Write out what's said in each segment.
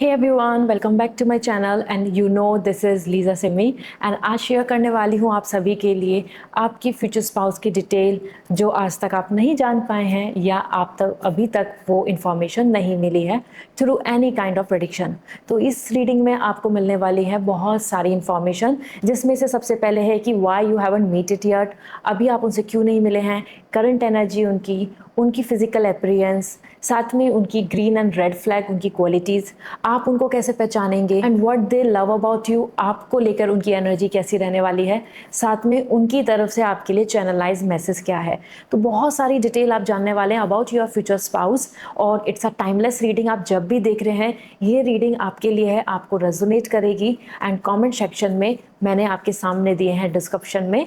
Hey everyone, welcome back to my channel and you know this is Lisa Simi and आज share करने वाली हूँ आप सभी के लिए आपकी फ्यूचर स्पाउस की डिटेल जो आज तक आप नहीं जान पाए हैं या आप तक अभी तक वो इन्फॉर्मेशन नहीं मिली है through any kind of prediction. तो इस रीडिंग में आपको मिलने वाली है बहुत सारी इन्फॉर्मेशन, जिसमें से सबसे पहले है कि why you haven't meet it yet, अभी आप उनसे क्यों नहीं मिले हैं, करंट एनर्जी उनकी फिजिकल अपीयरेंस, साथ में उनकी ग्रीन एंड रेड फ्लैग, उनकी क्वालिटीज़, आप उनको कैसे पहचानेंगे and what they love about you, आपको लेकर उनकी एनर्जी कैसी रहने वाली है, साथ में उनकी तरफ से आपके लिए चैनलाइज मैसेज क्या है। तो बहुत सारी डिटेल आप जानने वाले हैं अबाउट योर फ्यूचर स्पाउस और इट्स अ टाइमलेस रीडिंग। आप जब भी देख रहे हैं ये रीडिंग आपके लिए है, आपको रेजोनेट करेगी। एंड कमेंट सेक्शन में मैंने आपके सामने दिए हैं डिस्क्रिप्शन में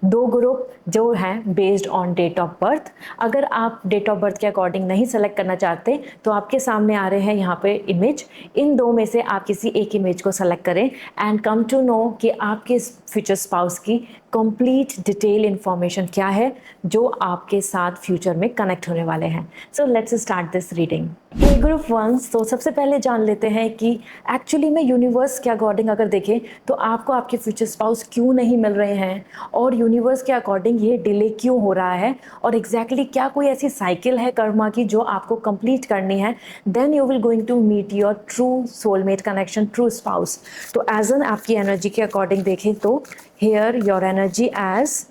दो ग्रुप जो हैं based on date of birth. अगर आप डेट ऑफ बर्थ के अकॉर्डिंग नहीं सेलेक्ट करना चाहते तो आपके सामने आ रहे हैं यहाँ पे इमेज, इन दो में से आप किसी एक इमेज को सेलेक्ट करें एंड कम टू नो कि आपके फ्यूचर स्पाउस की कंप्लीट डिटेल इंफॉर्मेशन क्या है जो आपके साथ फ्यूचर में कनेक्ट होने वाले हैं। So let's start this reading. Hey group ones, तो सबसे पहले जान लेते हैं कि एक्चुअली में यूनिवर्स के अकॉर्डिंग अगर देखें तो आपको आपके फ्यूचर स्पाउस क्यों नहीं मिल रहे हैं और यूनिवर्स के अकॉर्डिंग ये डिले क्यों हो रहा है और एग्जैक्टली क्या कोई ऐसी साइकिल है कर्मा की जो आपको कंप्लीट करनी है। Then you will going to meet your true soulmate connection, true spouse. तो एज एन आपकी एनर्जी के अकॉर्डिंग देखें तो here your energy as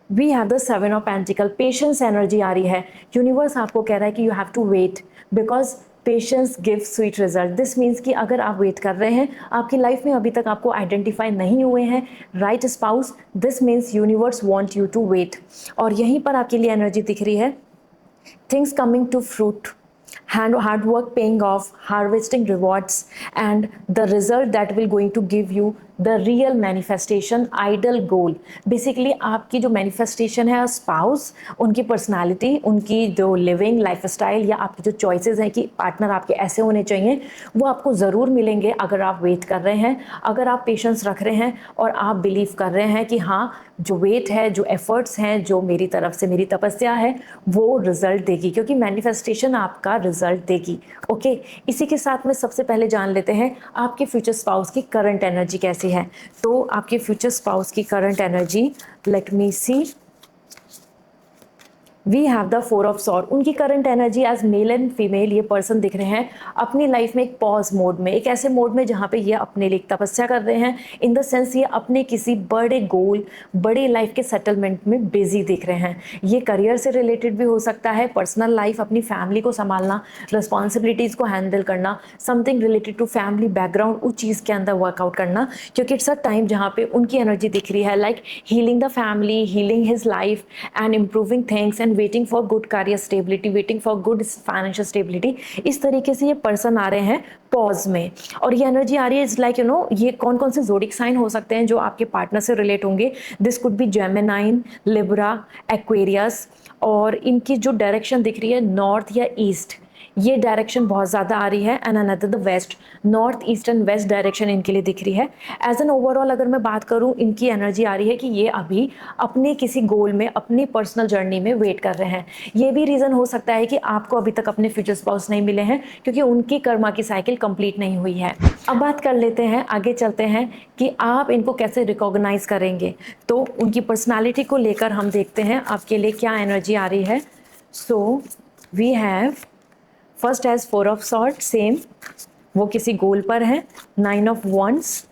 we have the seven of pentacle, patience energy आ रही है। यूनिवर्स आपको कह रहा है कि you have to wait because patience give sweet result. This means कि अगर आप वेट कर रहे हैं, आपकी लाइफ में अभी तक आपको आइडेंटिफाई नहीं हुए हैं right spouse, this means universe want you to wait. और यहीं पर आपके लिए एनर्जी दिख रही है, things coming to fruit, hard work paying off, harvesting rewards and the result that will going to give you the real manifestation ideal goal। Basically आपकी जो मैनिफेस्टेशन है स्पाउस, उनकी पर्सनालिटी, उनकी जो लिविंग लाइफस्टाइल या आपकी जो चॉइसेस हैं कि पार्टनर आपके ऐसे होने चाहिए, वो आपको ज़रूर मिलेंगे अगर आप वेट कर रहे हैं, अगर आप पेशेंस रख रहे हैं और आप बिलीव कर रहे हैं कि हाँ जो वेट है, जो एफर्ट्स हैं, जो मेरी तरफ से मेरी तपस्या है वो रिजल्ट देगी, क्योंकि मैनिफेस्टेशन आपका रिजल्ट देगी। ओके, इसी के साथ में सबसे पहले जान लेते हैं आपके फ्यूचर स्पाउस की करंट एनर्जी कैसी है। तो आपके फ्यूचर स्पाउस की current energy, let me see, we have the four of sword. उनकी current energy as male and female ये पर्सन दिख रहे हैं अपनी लाइफ में एक पॉज मोड में, एक ऐसे मोड में जहाँ पे ये अपने लिए तपस्या कर रहे हैं, इन द सेंस ये अपने किसी बड़े गोल, बड़े लाइफ के सेटलमेंट में बिजी दिख रहे हैं। ये करियर से रिलेटेड भी हो सकता है, पर्सनल लाइफ, अपनी फैमिली को संभालना, रिस्पॉन्सिबिलिटीज़ को हैंडल करना, something related to family background उस चीज़ के अंदर वर्कआउट करना, क्योंकि इट्स अ टाइम जहाँ पे उनकी एनर्जी दिख रही है like healing the family, healing his life and improving things and waiting for good career stability, waiting for good financial stability. इस तरीके से ये पर्सन आ रहे हैं पॉज में। और ये एनर्जी आ रही है इज लाइक यू नो, ये कौन कौन से जोडिक साइन हो सकते हैं जो आपके पार्टनर से रिलेट होंगे। This could be Gemini, Libra, Aquarius. और इनकी जो डायरेक्शन दिख रही है नॉर्थ या ईस्ट, ये डायरेक्शन बहुत ज़्यादा आ रही है and another the west, north east and west direction इनके लिए दिख रही है। एज एन ओवरऑल अगर मैं बात करूँ, इनकी एनर्जी आ रही है कि ये अभी अपने किसी गोल में, अपनी पर्सनल जर्नी में वेट कर रहे हैं। ये भी रीज़न हो सकता है कि आपको अभी तक अपने फ्यूचर स्पाउस नहीं मिले हैं क्योंकि उनकी कर्मा की साइकिल कंप्लीट नहीं हुई है। अब बात कर लेते हैं, आगे चलते हैं कि आप इनको कैसे रिकॉग्नाइज करेंगे। तो उनकी पर्सनैलिटी को लेकर हम देखते हैं आपके लिए क्या एनर्जी आ रही है। So we have first as four of sword, same, वो किसी गोल पर है। नाइन ऑफ वॉन्ड्स,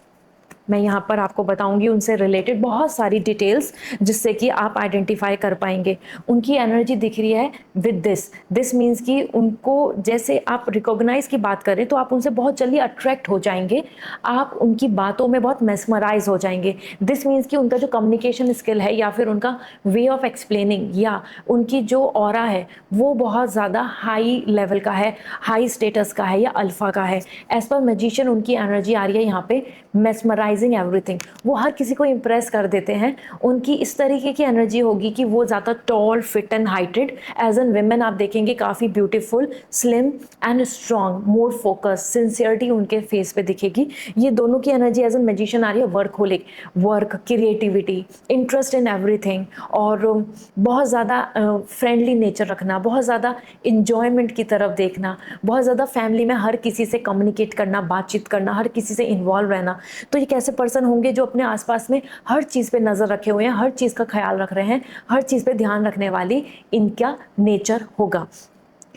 मैं यहाँ पर आपको बताऊंगी उनसे रिलेटेड बहुत सारी डिटेल्स जिससे कि आप आइडेंटिफाई कर पाएंगे। उनकी एनर्जी दिख रही है विद दिस मीन्स कि उनको जैसे आप रिकॉग्नाइज की बात करें तो आप उनसे बहुत जल्दी अट्रैक्ट हो जाएंगे, आप उनकी बातों में बहुत मेस्मराइज हो जाएंगे। दिस मीन्स कि उनका जो कम्युनिकेशन स्किल है या फिर उनका वे ऑफ एक्सप्लेनिंग या उनकी जो ऑरा है वो बहुत ज़्यादा हाई लेवल का है, हाई स्टेटस का है या अल्फा का है। एज पर मैजिशियन उनकी एनर्जी आ रही है यहाँ पे मेस्मराइज सरप्राइजिंग एवरीथिंग, वो हर किसी को इम्प्रेस कर देते हैं। उनकी इस तरीके की एनर्जी होगी कि वो ज़्यादा tall, fit and heighted. As an women आप देखेंगे काफ़ी beautiful, slim and strong, more focus, sincerity उनके फेस पे दिखेगी। ये दोनों की एनर्जी एज एन मैजिशियन आ रही है। Workaholic, work, creativity, interest in everything, और बहुत ज़्यादा फ्रेंडली नेचर रखना, बहुत ज़्यादा इंजॉयमेंट की तरफ देखना, बहुत ज़्यादा फैमिली में हर किसी से कम्युनिकेट करना, बातचीत करना, हर किसी से इन्वॉल्व रहना। तो ये कैसे पर्सन होंगे जो अपने आसपास में हर चीज़ पे नज़र रखे हुए हैं, हर चीज़ का ख्याल रख रहे हैं, हर चीज़ पे ध्यान रखने वाली इनका नेचर होगा।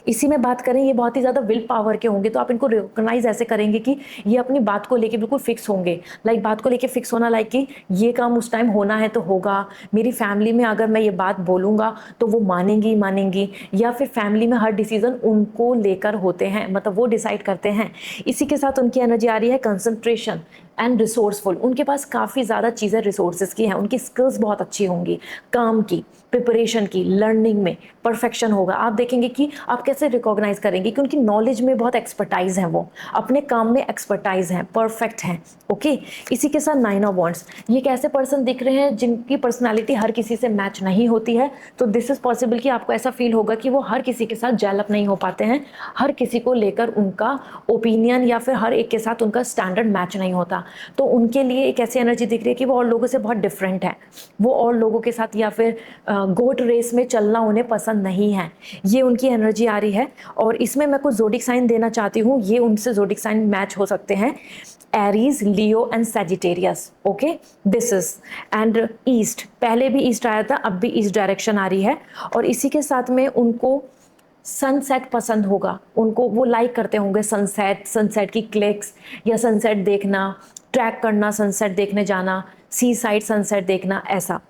इसी में बात करें, ये बहुत ही ज़्यादा विल पावर के होंगे, तो आप इनको रिकॉग्नाइज ऐसे करेंगे कि ये अपनी बात को लेके बिल्कुल फिक्स होंगे। लाइक बात को लेके फिक्स होना, लाइक कि ये काम उस टाइम होना है तो होगा, मेरी फैमिली में अगर मैं ये बात बोलूँगा तो वो मानेंगी मानेंगी, या फिर फैमिली में हर डिसीज़न उनको लेकर होते हैं, मतलब वो डिसाइड करते हैं। इसी के साथ उनकी एनर्जी आ रही है कंसंट्रेशन एंड रिसोर्सफुल। उनके पास काफ़ी ज़्यादा चीज़ें रिसोर्सेज की हैं, उनकी स्किल्स बहुत अच्छी होंगी, काम की, प्रिपरेशन की, लर्निंग में परफेक्शन होगा। आप देखेंगे कि आप कैसे रिकॉग्नाइज करेंगे कि उनकी नॉलेज में बहुत एक्सपर्टाइज है, वो अपने काम में एक्सपर्टाइज हैं, परफेक्ट हैं। ओके, इसी के साथ 9 ऑफ वांड्स, ये कैसे पर्सन दिख रहे हैं जिनकी पर्सनालिटी हर किसी से मैच नहीं होती है। तो दिस इज पॉसिबल कि आपको ऐसा फील होगा कि वो हर किसी के साथ जेल अप नहीं हो पाते हैं, हर किसी को लेकर उनका ओपिनियन या फिर हर एक के साथ उनका स्टैंडर्ड मैच नहीं होता। तो उनके लिए एक ऐसी एनर्जी दिख रही है कि वो और लोगों से बहुत डिफरेंट है, वो और लोगों के साथ या फिर गोट रेस में चलना उन्हें पसंद नहीं है। ये उनकी एनर्जी आ रही है। और इसमें मैं कुछ ज़ोडिक साइन देना चाहती हूँ, ये उनसे ज़ोडिक साइन मैच हो सकते हैं, Aries, Leo and Sagittarius. Okay, this is and east, पहले भी ईस्ट आया था, अब भी ईस्ट डायरेक्शन आ रही है। और इसी के साथ में उनको सनसेट पसंद होगा, उनको वो लाइक करते होंगे सनसेट, सनसेट की क्लिक्स या सनसेट देखना, ट्रैक करना, सनसेट देखने जाना, सी साइड सनसेट देखना, ऐसा।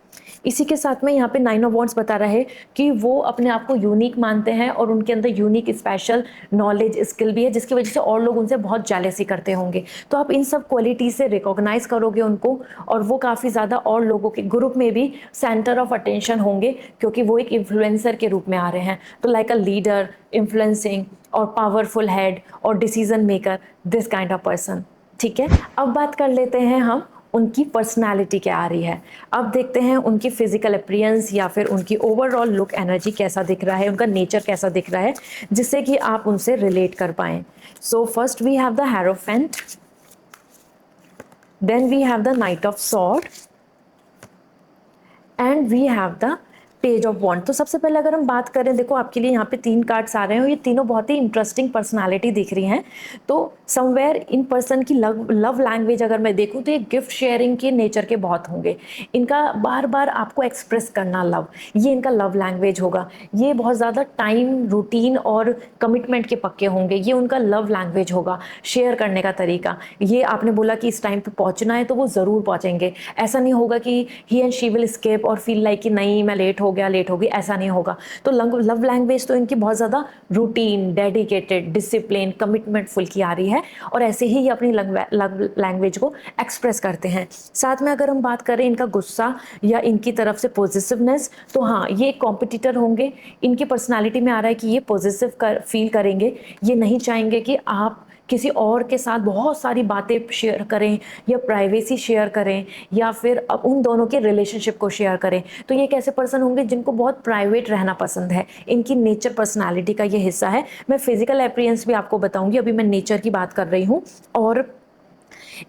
इसी के साथ में यहाँ पे 9 ऑफ वांड्स बता रहे कि वो अपने आप को यूनिक मानते हैं और उनके अंदर यूनिक स्पेशल नॉलेज, स्किल भी है, जिसकी वजह से और लोग उनसे बहुत जेलसी करते होंगे। तो आप इन सब क्वालिटी से रिकॉग्नाइज करोगे उनको, और वो काफ़ी ज़्यादा और लोगों के ग्रुप में भी सेंटर ऑफ अटेंशन होंगे, क्योंकि वो एक इन्फ्लुएंसर के रूप में आ रहे हैं। तो लाइक अ लीडर, इन्फ्लुएंसिंग और पावरफुल हेड और decision maker, this kind of person. ठीक है, अब बात कर लेते हैं हम उनकी पर्सनालिटी क्या आ रही है। अब देखते हैं उनकी फिजिकल अपीयरेंस या फिर उनकी ओवरऑल लुक, एनर्जी कैसा दिख रहा है, उनका नेचर कैसा दिख रहा है, जिससे कि आप उनसे रिलेट कर पाएँ। So first we have the hierophant, then we have the knight of sword and we have the page of wand. तो सबसे पहले अगर हम बात करें, देखो आपके लिए यहाँ पे 3 कार्ड्स आ रहे हैं और ये तीनों बहुत ही इंटरेस्टिंग पर्सनालिटी दिख रही हैं। तो समवेयर इन पर्सन की लव लैंग्वेज अगर मैं देखूँ तो ये गिफ्ट शेयरिंग के नेचर के बहुत होंगे। इनका बार बार आपको एक्सप्रेस करना लव, ये इनका लव लैंग्वेज होगा। ये बहुत ज़्यादा टाइम, रूटीन और कमिटमेंट के पक्के होंगे, ये उनका लव लैंग्वेज होगा। शेयर करने का तरीका, ये आपने बोला कि इस टाइम पे पहुँचना है तो वो ज़रूर पहुँचेंगे। ऐसा नहीं होगा कि he and she will escape और फील लाइक कि नहीं मैं लेट होगी, ऐसा नहीं होगा। तो लव लैंग्वेज तो इनकी बहुत ज़्यादा routine, dedicated, discipline, commitment full की आ रही है, और ऐसे ही ये अपनी लव लैंग्वेज को एक्सप्रेस करते हैं। साथ में अगर हम बात करें इनका गुस्सा या इनकी तरफ से पॉजिटिवनेस, तो हाँ ये एक कॉम्पिटिटर होंगे। इनकी पर्सनालिटी में आ रहा है कि ये पॉजिटिव फील करेंगे, ये नहीं चाहेंगे कि आप किसी और के साथ बहुत सारी बातें शेयर करें या प्राइवेसी शेयर करें या फिर उन दोनों के रिलेशनशिप को शेयर करें। तो ये एक ऐसे पर्सन होंगे जिनको बहुत प्राइवेट रहना पसंद है, इनकी नेचर पर्सनालिटी का ये हिस्सा है। मैं फिजिकल अपीयरेंस भी आपको बताऊंगी, अभी मैं नेचर की बात कर रही हूँ। और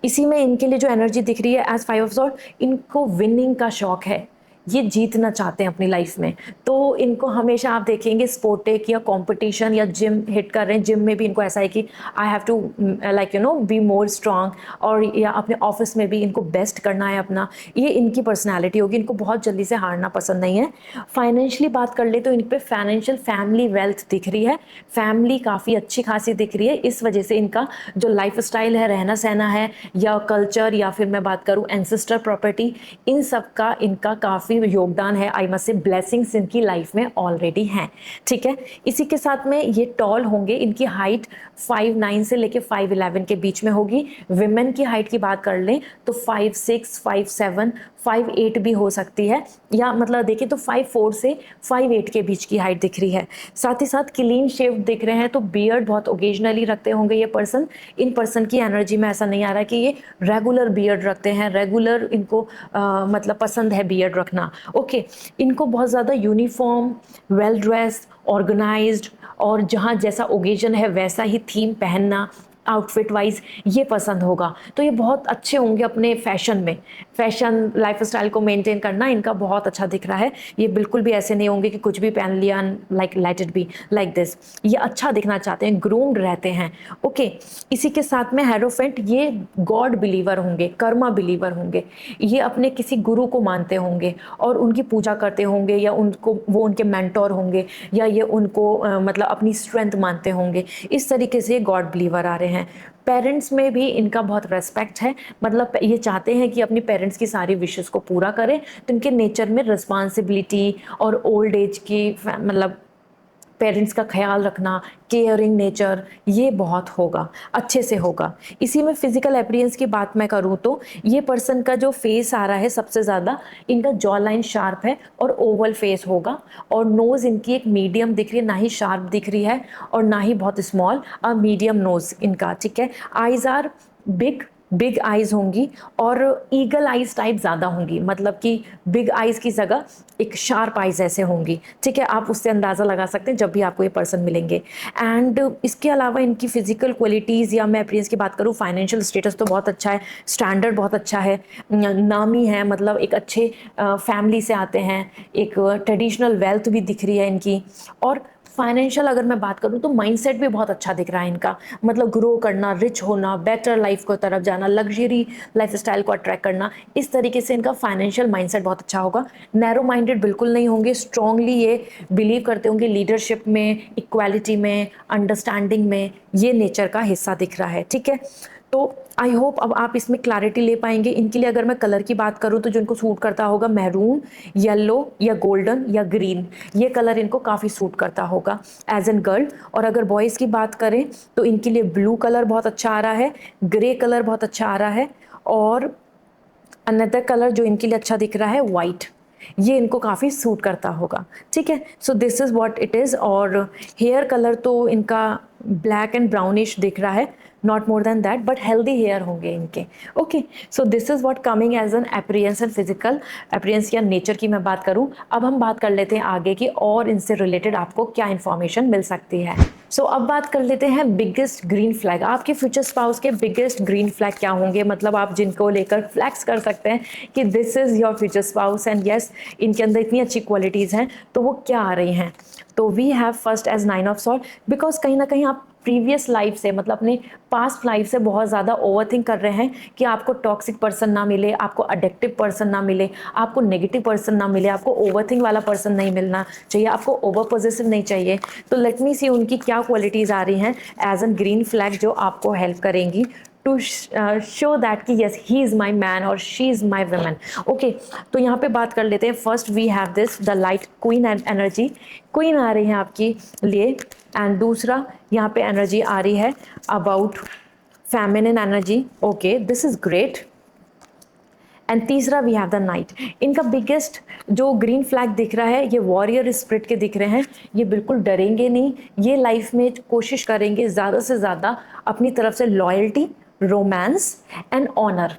इसी में इनके लिए जो एनर्जी दिख रही है एज 5 ऑफ सॉर्ड, इनको विनिंग का शौक है, ये जीतना चाहते हैं अपनी लाइफ में। तो इनको हमेशा आप देखेंगे स्पोर्टिक या कंपटीशन या जिम हिट कर रहे हैं। जिम में भी इनको ऐसा है कि I have to like be more strong, और या अपने ऑफिस में भी इनको बेस्ट करना है अपना। ये इनकी पर्सनालिटी होगी, इनको बहुत जल्दी से हारना पसंद नहीं है। फाइनेंशियली बात कर ले तो इन पर फाइनेंशियल फैमिली वेल्थ दिख रही है, फैमिली काफ़ी अच्छी खासी दिख रही है। इस वजह से इनका जो लाइफ स्टाइल है, रहना सहना है, या कल्चर, या फिर मैं बात करूँ एंसेस्टर प्रॉपर्टी, इन सब का इनका काफ़ी काफ़ी योगदान है, आई मस्ट से ब्लेसिंग्स इनकी लाइफ में ऑलरेडी हैं, ठीक है। इसी के साथ में ये टॉल होंगे, इनकी हाइट 5'9" से लेके 5'11" के बीच में होगी। विमेन की हाइट की बात कर लें तो 5'6", 5'7", 5'8" भी हो सकती है, या मतलब देखें तो 5'4" से 5'8" के बीच की हाइट दिख रही है। साथ ही साथ क्लीन शेव दिख रहे हैं, तो बियर्ड बहुत ओकेजनली रखते होंगे ये पर्सन। इन पर्सन की एनर्जी में ऐसा नहीं आ रहा कि ये रेगुलर बियर्ड रखते हैं, रेगुलर इनको मतलब पसंद है बियर्ड रखना। ओके, इनको बहुत ज़्यादा यूनिफॉर्म, वेल ड्रेस्ड, ऑर्गेनाइज्ड और जहाँ जैसा ओकेजन है वैसा ही थीम पहनना, आउटफिट वाइज ये पसंद होगा। तो ये बहुत अच्छे होंगे अपने फैशन में, फैशन लाइफस्टाइल को मेंटेन करना इनका बहुत अच्छा दिख रहा है। ये बिल्कुल भी ऐसे नहीं होंगे कि कुछ भी पहन लिया, like let it be like this. ये अच्छा दिखना चाहते हैं, ग्रूम्ड रहते हैं। ओके, इसी के साथ में हेरोफेंट, ये गॉड बिलीवर होंगे, कर्मा बिलीवर होंगे। ये अपने किसी गुरु को मानते होंगे और उनकी पूजा करते होंगे, या उनको वो उनके मेंटोर होंगे, या ये उनको मतलब अपनी स्ट्रेंथ मानते होंगे। इस तरीके से गॉड बिलीवर आ रहे हैं। पेरेंट्स में भी इनका बहुत रेस्पेक्ट है, मतलब ये चाहते हैं कि अपनी पेरेंट्स की सारी विशेस को पूरा करें। तो इनके नेचर में रिस्पॉन्सिबिलिटी और ओल्ड एज की मतलब पेरेंट्स का ख्याल रखना, केयरिंग नेचर, ये बहुत होगा, अच्छे से होगा। इसी में फिजिकल अपीयरेंस की बात मैं करूँ तो ये पर्सन का जो फेस आ रहा है सबसे ज़्यादा, इनका जॉ लाइन शार्प है और ओवल फेस होगा, और नोज़ इनकी एक मीडियम दिख रही है, ना ही शार्प दिख रही है और ना ही बहुत स्मॉल, मीडियम नोज़ इनका, ठीक है। आइज़ आर बिग आइज़ होंगी और ईगल आइज़ टाइप ज़्यादा होंगी, मतलब कि बिग आइज़ की जगह एक शार्प आइज़ ऐसे होंगी, ठीक है। आप उससे अंदाज़ा लगा सकते हैं जब भी आपको ये पर्सन मिलेंगे। एंड इसके अलावा इनकी फिजिकल क्वालिटीज़ या मैं अपीयरेंस की बात करूँ, फाइनेंशियल स्टेटस तो बहुत अच्छा है, स्टैंडर्ड बहुत अच्छा है, नामी है, मतलब एक अच्छे फैमिली से आते हैं, एक ट्रेडिशनल वेल्थ भी दिख रही है इनकी। और फाइनेंशियल अगर मैं बात करूँ तो माइंडसेट भी बहुत अच्छा दिख रहा है इनका, मतलब ग्रो करना, रिच होना, बेटर लाइफ को तरफ जाना, लग्जरी लाइफस्टाइल को अट्रैक्ट करना, इस तरीके से इनका फाइनेंशियल माइंडसेट बहुत अच्छा होगा। नैरो माइंडेड बिल्कुल नहीं होंगे, स्ट्रांगली ये बिलीव करते होंगे लीडरशिप में, इक्वालिटी में, अंडरस्टैंडिंग में, ये नेचर का हिस्सा दिख रहा है, ठीक है। तो आई होप अब आप इसमें क्लैरिटी ले पाएंगे। इनके लिए अगर मैं कलर की बात करूँ तो जो इनको सूट करता होगा, मैरून, येलो या गोल्डन या ग्रीन, ये कलर इनको काफ़ी सूट करता होगा एज एन गर्ल। और अगर बॉयज़ की बात करें तो इनके लिए ब्लू कलर बहुत अच्छा आ रहा है, ग्रे कलर बहुत अच्छा आ रहा है, और अनदर कलर जो इनके लिए अच्छा दिख रहा है वाइट, ये इनको काफ़ी सूट करता होगा, ठीक है। So this is what it is. और हेयर कलर तो इनका ब्लैक एंड ब्राउनिश दिख रहा है, not more than that, but healthy hair होंगे इनके। Okay, so this is what coming as an appearance and physical appearance या नेचर की मैं बात करूँ। अब हम बात कर लेते हैं आगे की, और इनसे रिलेटेड आपको क्या इन्फॉर्मेशन मिल सकती है। सो अब बात कर लेते हैं बिगेस्ट ग्रीन फ्लैग। आपके फ्यूचर स्पाउस के बिगेस्ट ग्रीन फ्लैग क्या होंगे, मतलब आप जिनको लेकर फ्लैक्स कर सकते हैं कि this is your future spouse and yes इनके अंदर इतनी अच्छी क्वालिटीज़ हैं, तो वो क्या आ रही हैं। तो we have first as 9 of sword, because कहीं ना कहीं आप प्रीवियस लाइफ से, मतलब अपने पास्ट लाइफ से बहुत ज़्यादा ओवरथिंक कर रहे हैं कि आपको टॉक्सिक पर्सन ना मिले, आपको अडिक्टिव पर्सन ना मिले, आपको नेगेटिव पर्सन ना मिले, आपको ओवरथिंक वाला पर्सन नहीं मिलना चाहिए, आपको ओवर पॉजिटिव नहीं चाहिए। तो लेट मी सी उनकी क्या क्वालिटीज़ आ रही हैं एज एन ग्रीन फ्लैग जो आपको हेल्प करेंगी टू शो दैट कि yes he is my man और she is my woman. Okay, तो यहाँ पे बात कर लेते हैं। First we have this the light queen and energy, queen आ रही है आपके लिए। एंड दूसरा यहाँ पे एनर्जी आ रही है about feminine energy. Okay, this is great. And तीसरा वी हैव द नाइट। इनका बिगेस्ट जो ग्रीन फ्लैग दिख रहा है, ये वॉरियर स्पिरिट के दिख रहे हैं। ये बिल्कुल डरेंगे नहीं, ये लाइफ में कोशिश करेंगे ज़्यादा से ज़्यादा अपनी तरफ से लॉयल्टी, रोमांस एंड ऑनर।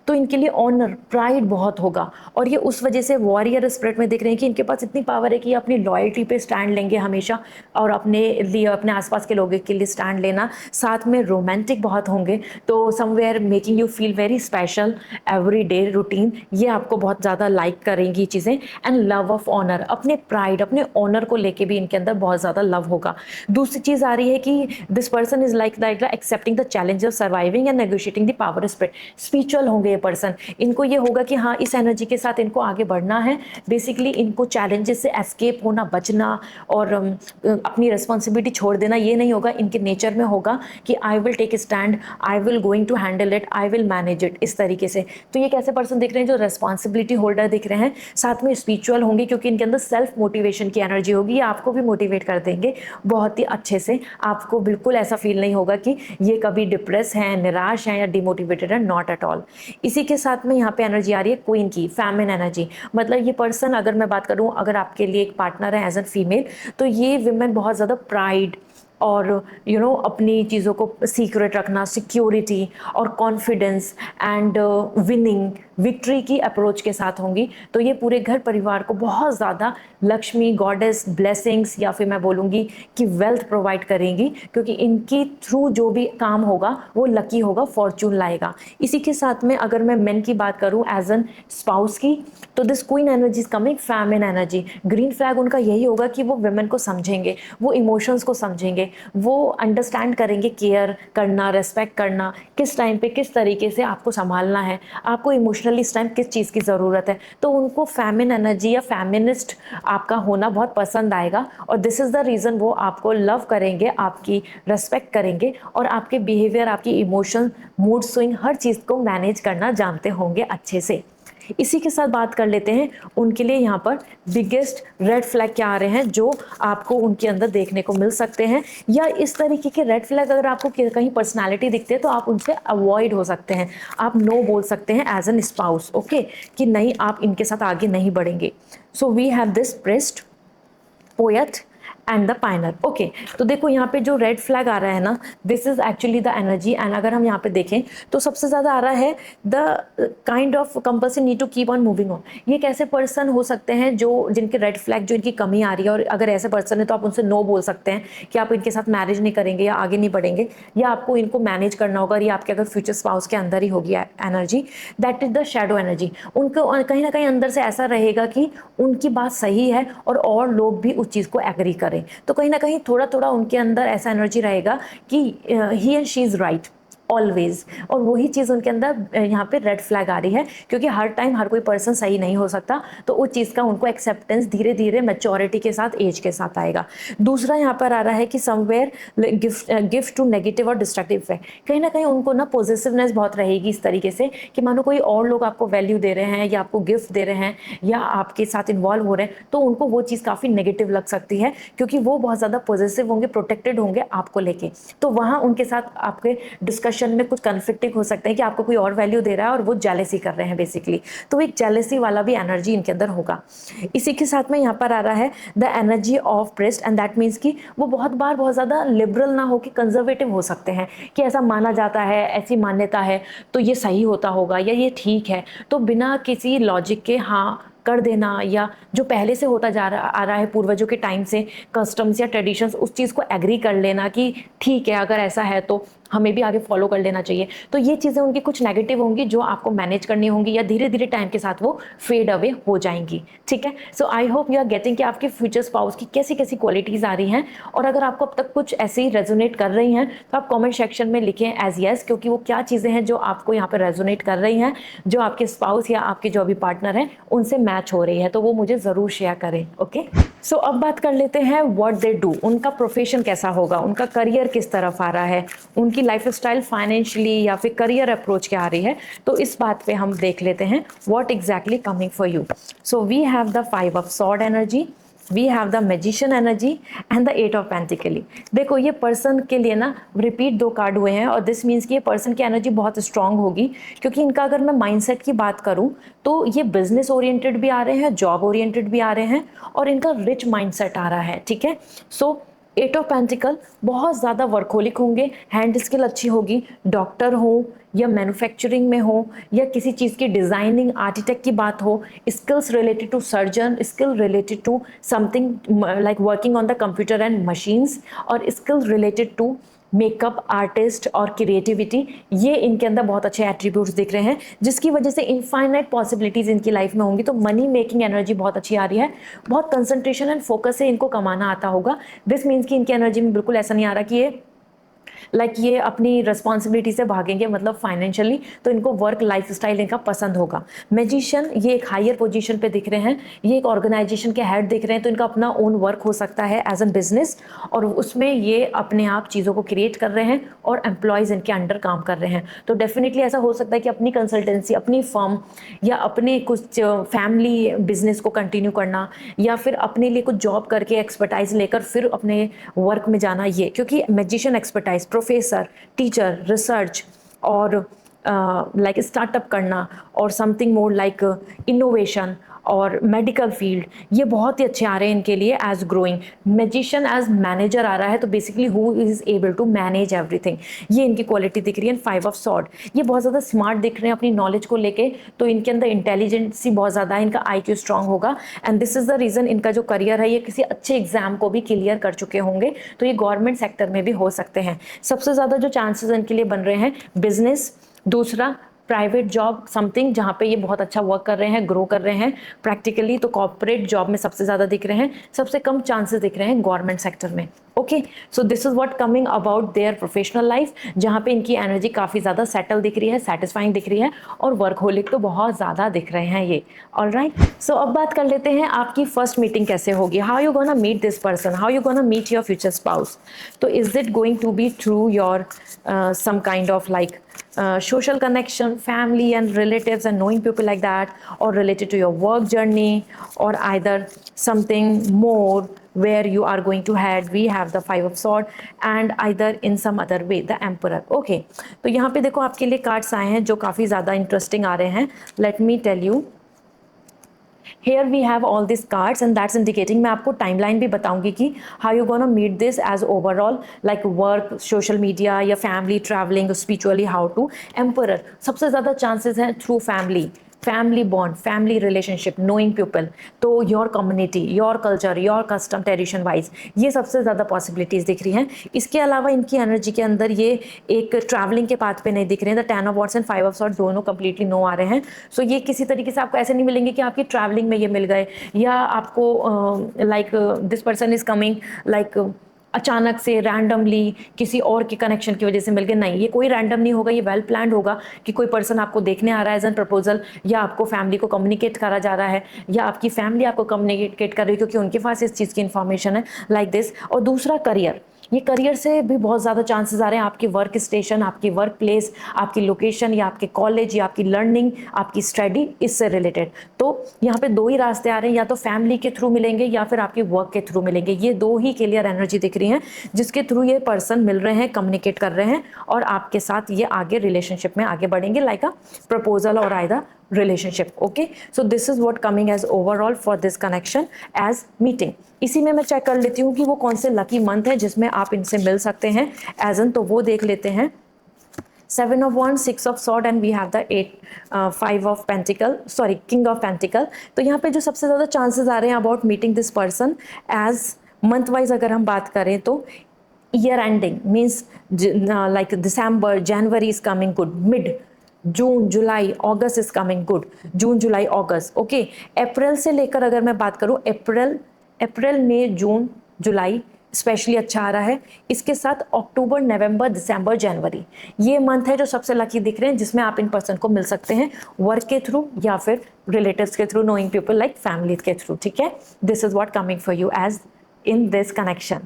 तो इनके लिए ऑनर, प्राइड बहुत होगा, और ये उस वजह से वॉरियर स्पिरिट में दिख रहे हैं कि इनके पास इतनी पावर है कि ये अपनी लॉयल्टी पे स्टैंड लेंगे हमेशा, और अपने लिए, अपने आसपास के लोगों के लिए स्टैंड लेना। साथ में रोमांटिक बहुत होंगे, तो somewhere making you feel very special every day routine, ये आपको बहुत ज़्यादा लाइक करेंगी चीज़ें। एंड लव ऑफ ऑनर, अपने प्राइड, अपने ऑनर को लेके भी इनके अंदर बहुत ज़्यादा लव होगा। दूसरी चीज़ आ रही है कि this person is like that accepting the challenge of surviving and negotiating the power spirit. Spiritual होंगे पर्सन, इनको ये होगा कि हाँ इस एनर्जी के साथ इनको आगे बढ़ना है। बेसिकली इनको चैलेंजेस से एस्केप होना, बचना और अपनी रिस्पॉन्सिबिलिटी छोड़ देना ये नहीं होगा। इनके नेचर में होगा कि I will take stand, I will going to handle it, I will manage it, इस तरीके से। तो ये कैसे पर्सन दिख रहे हैं? जो रिस्पॉन्सिबिलिटी होल्डर दिख रहे हैं, साथ में स्पिरिचुअल होंगे क्योंकि इनके अंदर सेल्फ मोटिवेशन की एनर्जी होगी। ये आपको भी मोटिवेट कर देंगे बहुत ही अच्छे से। आपको बिल्कुल ऐसा फील नहीं होगा कि ये कभी डिप्रेस हैं, निराश हैं या डिमोटिवेटेड है, नॉट एट ऑल। इसी के साथ में यहाँ पे एनर्जी आ रही है क्वीन की, फैमिन एनर्जी। मतलब ये पर्सन, अगर मैं बात करूँ, अगर आपके लिए एक पार्टनर है एज एन फीमेल, तो ये विमेन बहुत ज़्यादा प्राइड और अपनी चीज़ों को सीक्रेट रखना, सिक्योरिटी और कॉन्फिडेंस एंड विनिंग, विक्ट्री की अप्रोच के साथ होंगी। तो ये पूरे घर परिवार को बहुत ज़्यादा लक्ष्मी, गॉडेस, ब्लेसिंग्स या फिर मैं बोलूँगी कि वेल्थ प्रोवाइड करेंगी, क्योंकि इनकी थ्रू जो भी काम होगा वो लकी होगा, फॉर्चून लाएगा। इसी के साथ में अगर मैं मेन की बात करूँ एज एन स्पाउस की, तो this queen energy is coming, famine energy. Green flag उनका यही होगा कि वो वुमेन को समझेंगे, वो इमोशंस को समझेंगे, वो अंडरस्टैंड करेंगे, केयर करना, रेस्पेक्ट करना, किस टाइम पे किस तरीके से आपको संभालना है, आपको इमोशनली इस टाइम किस चीज़ की ज़रूरत है। तो उनको फैमिन एनर्जी या फेमिनिस्ट आपका होना बहुत पसंद आएगा और दिस इज़ द रीज़न वो आपको लव करेंगे, आपकी रेस्पेक्ट करेंगे और आपके बिहेवियर, आपकी इमोशन, मूड स्विंग, हर चीज़ को मैनेज करना जानते होंगे अच्छे से। इसी के साथ बात कर लेते हैं उनके लिए यहाँ पर बिगेस्ट रेड फ्लैग क्या आ रहे हैं जो आपको उनके अंदर देखने को मिल सकते हैं, या इस तरीके के रेड फ्लैग अगर आपको कहीं पर्सनालिटी दिखते हैं तो आप उनसे अवॉइड हो सकते हैं, आप नो बोल सकते हैं एज एन स्पाउस, ओके, कि नहीं आप इनके साथ आगे नहीं बढ़ेंगे। So we have this priest, poet and the pioneer, okay. तो देखो यहाँ पे जो रेड फ्लैग आ रहा है ना, this is actually the energy. And अगर हम यहाँ पे देखें तो सबसे ज़्यादा आ रहा है the kind of compulsion need to keep on moving on. ये कैसे पर्सन हो सकते हैं जो जिनके रेड फ्लैग, जो इनकी कमी आ रही है, और अगर ऐसे पर्सन है तो आप उनसे नो बोल सकते हैं कि आप इनके साथ मैरिज नहीं करेंगे या आगे नहीं बढ़ेंगे, या आपको इनको मैनेज करना होगा, या आपके अगर फ्यूचर स्पाउस के अंदर ही होगी energy, that is the shadow energy. उनको कहीं ना कहीं अंदर से ऐसा रहेगा कि उनकी बात सही है और लोग भी उस चीज़ को एग्री करें। तो कहीं ना कहीं थोड़ा थोड़ा उनके अंदर ऐसा एनर्जी रहेगा कि he and she is right always, और वही चीज़ उनके अंदर यहाँ पे रेड फ्लैग आ रही है, क्योंकि हर टाइम हर कोई पर्सन सही नहीं हो सकता। तो उस चीज़ का उनको एक्सेप्टेंस धीरे धीरे मैच्योरिटी के साथ, एज के साथ आएगा। दूसरा यहाँ पर आ रहा है कि समवेयर गिफ्ट टू नेगेटिव और डिस्ट्रक्टिव इफेक्ट। कहीं ना कहीं उनको ना पॉजिटिवनेस बहुत रहेगी इस तरीके से कि मानो कोई और लोग आपको वैल्यू दे रहे हैं या आपको गिफ्ट दे रहे हैं या आपके साथ इन्वॉल्व हो रहे हैं, तो उनको वो चीज़ काफ़ी नेगेटिव लग सकती है, क्योंकि वो बहुत ज़्यादा पॉजिटिव होंगे, प्रोटेक्टेड होंगे आपको लेके। तो वहाँ उनके साथ आपके डिस्कशन में कुछ कन्फ्लिक्टिंग हो सकते हैं कि आपको कोई और वैल्यू दे रहा है और वो जेलेसी कर रहे हैं बेसिकली। तो एक जेलेसी वाला भी एनर्जी इनके अंदर होगा। इसी के साथ में यहाँ पर आ रहा है the energy of priest, and that means कि वो बहुत बार बहुत ज़्यादा लिबरल ना हो कि कंजर्वेटिव हो सकते हैं, कि ऐसा माना जाता है, ऐसी मान्यता है तो ये सही होता होगा या ये ठीक है, तो बिना किसी लॉजिक के हाँ कर देना, या जो पहले से होता आ रहा है पूर्वजों के टाइम से, कस्टम्स या ट्रेडिशंस, उस चीज़ को एग्री कर लेना कि ठीक है अगर ऐसा है तो हमें भी आगे फॉलो कर लेना चाहिए। तो ये चीज़ें उनकी कुछ नेगेटिव होंगी जो आपको मैनेज करनी होंगी, या धीरे धीरे टाइम के साथ वो फेड अवे हो जाएंगी, ठीक है। So I hope you are getting कि आपके फ्यूचर स्पाउस की कैसी कैसी क्वालिटीज़ आ रही हैं, और अगर आपको अब तक कुछ ऐसे ही रेजोनेट कर रही हैं तो आप कॉमेंट सेक्शन में लिखें एज येस, क्योंकि वो क्या चीज़ें हैं जो आपको यहाँ पर रेजोनेट कर रही हैं, जो आपके स्पाउस या आपके जो भी पार्टनर हैं उनसे मैच हो रही है, तो वो मुझे ज़रूर शेयर करें, ओके। सो अब बात कर लेते हैं व्हाट दे डू, उनका प्रोफेशन कैसा होगा, उनका करियर किस तरफ आ रहा है, उनकी लाइफ स्टाइल फाइनेंशियली या फिर करियर अप्रोच क्या आ रही है। तो इस बात पे हम देख लेते हैं what exactly coming for you. So we have the 5 of sword energy, we have the magician energy and the 8 of pentacle. देखो ये पर्सन के लिए ना रिपीट 2 कार्ड हुए हैं, और दिस मीन्स कि ये पर्सन की एनर्जी बहुत स्ट्रांग होगी, क्योंकि इनका अगर मैं माइंडसेट की बात करूं तो ये बिजनेस ओरिएंटेड भी आ रहे हैं, जॉब ओरिएंटेड भी आ रहे हैं, और इनका रिच माइंडसेट आ रहा है, ठीक है। सो 8 ऑफ पेंटिकल बहुत ज़्यादा वर्कहोलिक होंगे, हैंड स्किल अच्छी होगी, डॉक्टर हो या मैन्युफैक्चरिंग में हो या किसी चीज़ की डिज़ाइनिंग आर्किटेक्ट की बात हो, skills related to surgeon, skill related to something like working on the computer and machines, और skill related to makeup artist और क्रिएटिविटी, ये इनके अंदर बहुत अच्छे एट्रीब्यूट्स दिख रहे हैं, जिसकी वजह से इनफाइनाइट पॉसिबिलिटीज़ इनकी लाइफ में होंगी। तो मनी मेकिंग एनर्जी बहुत अच्छी आ रही है, बहुत कंसंट्रेशन एंड फोकस से इनको कमाना आता होगा। दिस मीन्स कि इनकी एनर्जी में बिल्कुल ऐसा नहीं आ रहा कि ये लाइक ये अपनी रिस्पॉन्सिबिलिटी से भागेंगे, मतलब फाइनेंशियली, तो इनको वर्क लाइफ स्टाइल इनका पसंद होगा। मैजिशियन ये एक हायर पोजीशन पे दिख रहे हैं, ये एक ऑर्गेनाइजेशन के हेड दिख रहे हैं, तो इनका अपना ओन वर्क हो सकता है एज एन बिजनेस, और उसमें ये अपने आप चीज़ों को क्रिएट कर रहे हैं और एम्प्लॉयज़ इनके अंडर काम कर रहे हैं। तो डेफिनेटली ऐसा हो सकता है कि अपनी कंसल्टेंसी, अपनी फर्म या अपने कुछ फैमिली बिजनेस को कंटिन्यू करना, या फिर अपने लिए कुछ जॉब करके एक्सपर्टाइज लेकर फिर अपने वर्क में जाना, ये क्योंकि magician expertise, professor, teacher, research और लाइक स्टार्टअप करना और समथिंग मोर लाइक इनोवेशन और मेडिकल फील्ड, ये बहुत ही अच्छे आ रहे हैं इनके लिए as growing. Magician as manager आ रहा है, तो basically who is able to manage everything, ये इनकी क्वालिटी दिख रही है। 5 ऑफ सॉर्ड, ये बहुत ज़्यादा स्मार्ट दिख रहे हैं अपनी नॉलेज को लेके, तो इनके अंदर इंटेलिजेंसी बहुत ज़्यादा है, इनका IQ स्ट्रांग होगा, and this is the reason इनका जो करियर है ये किसी अच्छे एग्जाम को भी क्लियर कर चुके होंगे, तो ये गवर्नमेंट सेक्टर में भी हो सकते हैं। सबसे ज़्यादा जो चांसेस इनके लिए बन रहे हैं बिजनेस, दूसरा प्राइवेट जॉब, समथिंग जहाँ पे ये बहुत अच्छा वर्क कर रहे हैं, ग्रो कर रहे हैं प्रैक्टिकली, तो कॉर्पोरेट जॉब में सबसे ज़्यादा दिख रहे हैं, सबसे कम चांसेस दिख रहे हैं गवर्नमेंट सेक्टर में। Okay, so this is what coming about their professional life, जहाँ पे इनकी एनर्जी काफ़ी ज़्यादा सेटल दिख रही है, सेटिस्फाइंग दिख रही है, और वर्कहोलिक तो बहुत ज़्यादा दिख रहे हैं ये। ऑलराइट, सो अब बात कर लेते हैं आपकी फर्स्ट मीटिंग कैसे होगी, how you gonna meet this person, how you gonna meet your future spouse. तो is it going to be through your some kind of like social connection, family and relatives and knowing people like that, or related to your work journey, or either something more where you are going to head, we have the 5 of sword, and either in some other way the emperor. Okay, तो यहाँ पे देखो आपके लिए cards आए हैं जो काफ़ी ज़्यादा इंटरेस्टिंग आ रहे हैं। Let me tell you, here we have all these cards and that's indicating, मैं आपको टाइमलाइन भी बताऊंगी कि how you gonna meet this as overall like work, social media या family, traveling, spiritually, how to। emperor सबसे ज़्यादा chances हैं through family, family bond, family relationship, knowing people, तो your community, your culture, your custom, tradition wise, ये सबसे ज़्यादा possibilities दिख रही हैं। इसके अलावा इनकी एनर्जी के अंदर ये एक ट्रैवलिंग के पाथ पे नहीं दिख रहे हैं। The 10 of wards and 5 of swords दोनों कंप्लीटली नो आ रहे हैं। सो ये किसी तरीके से आपको ऐसे नहीं मिलेंगे कि आपकी ट्रैवलिंग में ये मिल गए, या आपको like this person is coming like अचानक से रैंडमली किसी और के कनेक्शन की वजह से मिल गए। नहीं, ये कोई रैंडम नहीं होगा, ये वेल प्लान्ड होगा कि कोई पर्सन आपको देखने आ रहा है एज एन प्रपोजल, या आपको फैमिली को कम्युनिकेट करा जा रहा है, या आपकी फैमिली आपको कम्युनिकेट कर रही है क्योंकि उनके पास इस चीज़ की इन्फॉर्मेशन है, लाइक दिस। और दूसरा करियर, ये करियर से भी बहुत ज़्यादा चांसेस आ रहे हैं, आपकी वर्क स्टेशन, आपकी वर्क प्लेस, आपकी लोकेशन, या आपके कॉलेज, या आपकी लर्निंग, आपकी स्टडी, इससे रिलेटेड। तो यहाँ पे 2 ही रास्ते आ रहे हैं, या तो फैमिली के थ्रू मिलेंगे या फिर आपकी वर्क के थ्रू मिलेंगे। ये 2 ही क्लियर एनर्जी दिख रही हैं जिसके थ्रू ये पर्सन मिल रहे हैं, कम्युनिकेट कर रहे हैं, और आपके साथ ये आगे रिलेशनशिप में आगे बढ़ेंगे, लाइक अ प्रपोजल और either relationship. Okay, so this is what coming as overall for this connection as meeting. इसी में मैं चेक कर लेती हूँ कि वो कौन से लकी मंथ है जिसमें आप इनसे मिल सकते हैं एज एन, तो वो देख लेते हैं। 7 of Wands, 6 of Sword and we have the 5 of Pentacle, sorry, King of Pentacle। तो यहाँ पे जो सबसे ज़्यादा चांसेस आ रहे हैं about meeting this person as month wise अगर हम बात करें तो year ending means like December, January is coming good, mid June, July, August is coming good, June, July, August. Okay, अप्रैल से लेकर अगर मैं बात करूं, अप्रैल मई, जून, जुलाई स्पेशली अच्छा आ रहा है। इसके साथ अक्टूबर, नवंबर, दिसंबर, जनवरी, ये मंथ है जो सबसे लकी दिख रहे हैं जिसमें आप इन पर्सन को मिल सकते हैं वर्क के थ्रू या फिर रिलेटिव्स के through, knowing people like family के थ्रू। ठीक है, this is what coming for you as in this connection.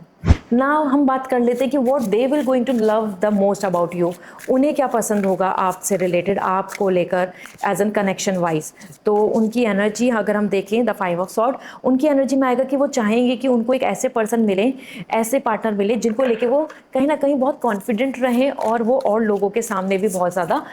Now हम बात कर लेते हैं कि what they will going to love the most about you, उन्हें क्या पसंद होगा आपसे रिलेटेड, आपको लेकर एज एन कनेक्शन वाइज। तो उनकी एनर्जी अगर हम देखें द 5 ऑफ सॉर्ड, उनकी एनर्जी में आएगा कि वो चाहेंगे कि उनको एक ऐसे पर्सन मिले, ऐसे पार्टनर मिले जिनको लेके वो कहीं ना कहीं बहुत कॉन्फिडेंट रहें, और वो और लोगों के सामने भी बहुत ज़्यादा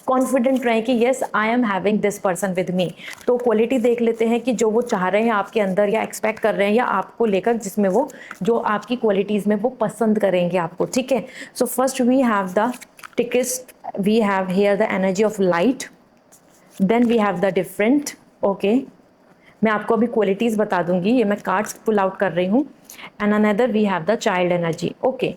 कॉन्फिडेंट रहें कि yes I am having this person with me. तो क्वालिटी देख लेते हैं कि जो वो चाह रहे हैं आपके अंदर या एक्सपेक्ट कर रहे हैं या आपको लेकर, जिसमें वो जो आपकी क्वालिटीज़ में वो पसंद करेंगे आपको। ठीक है, so first we have the ticket, we have here the energy of light, then we have the different. Okay, मैं आपको अभी क्वालिटीज़ बता दूंगी, ये मैं कार्ड्स पुल आउट कर रही हूँ। And another we have the child energy. Okay,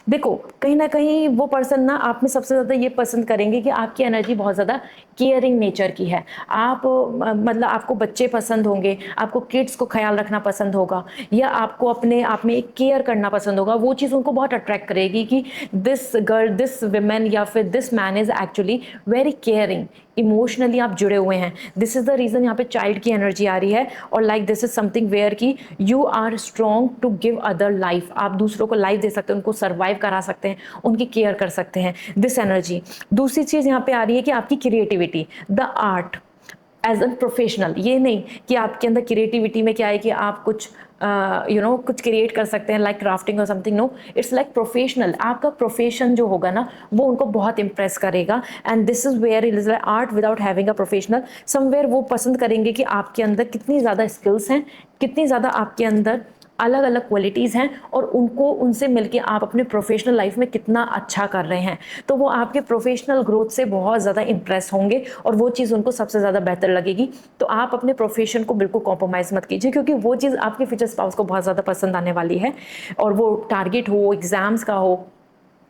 देखो कहीं ना कहीं वो पर्सन ना आप में सबसे ज़्यादा ये पसंद करेंगे कि आपकी एनर्जी बहुत ज़्यादा केयरिंग नेचर की है। आप मतलब आपको बच्चे पसंद होंगे, आपको किड्स को ख्याल रखना पसंद होगा, या आपको अपने आप में एक केयर करना पसंद होगा। वो चीज़ उनको बहुत अट्रैक्ट करेगी कि दिस गर्ल, दिस विमेन या फिर this man is actually very caring, emotionally आप जुड़े हुए हैं। दिस इज़ द रीज़न यहाँ पे चाइल्ड की एनर्जी आ रही है। और like this is something where कि you are strong to give other life, आप दूसरों को लाइफ दे सकते हैं, उनको सर्वाइव करा सकते हैं, उनकी केयर कर सकते हैं, दिस एनर्जी। दूसरी चीज़ यहाँ पे आ रही है कि आपकी creativity, the art as a professional. ये नहीं कि आपके अंदर क्रिएटिविटी में क्या है कि आप कुछ कुछ क्रिएट कर सकते हैं लाइक क्राफ्टिंग और something, no, it's like professional. आपका प्रोफेशन जो होगा ना वो उनको बहुत इंप्रेस करेगा। And this is where it is like art without having a professional. Somewhere वो पसंद करेंगे कि आपके अंदर कितनी ज़्यादा स्किल्स हैं, कितनी ज़्यादा आपके अंदर अलग अलग क्वालिटीज़ हैं, और उनको उनसे मिलके आप अपने प्रोफेशनल लाइफ में कितना अच्छा कर रहे हैं। तो वो आपके प्रोफेशनल ग्रोथ से बहुत ज़्यादा इंप्रेस होंगे और वो चीज़ उनको सबसे ज़्यादा बेहतर लगेगी। तो आप अपने प्रोफेशन को बिल्कुल कॉम्प्रोमाइज़ मत कीजिए, क्योंकि वो चीज़ आपके फ्यूचर स्पाउस को बहुत ज़्यादा पसंद आने वाली है। और वो टारगेट हो, एग्ज़ाम्स का हो,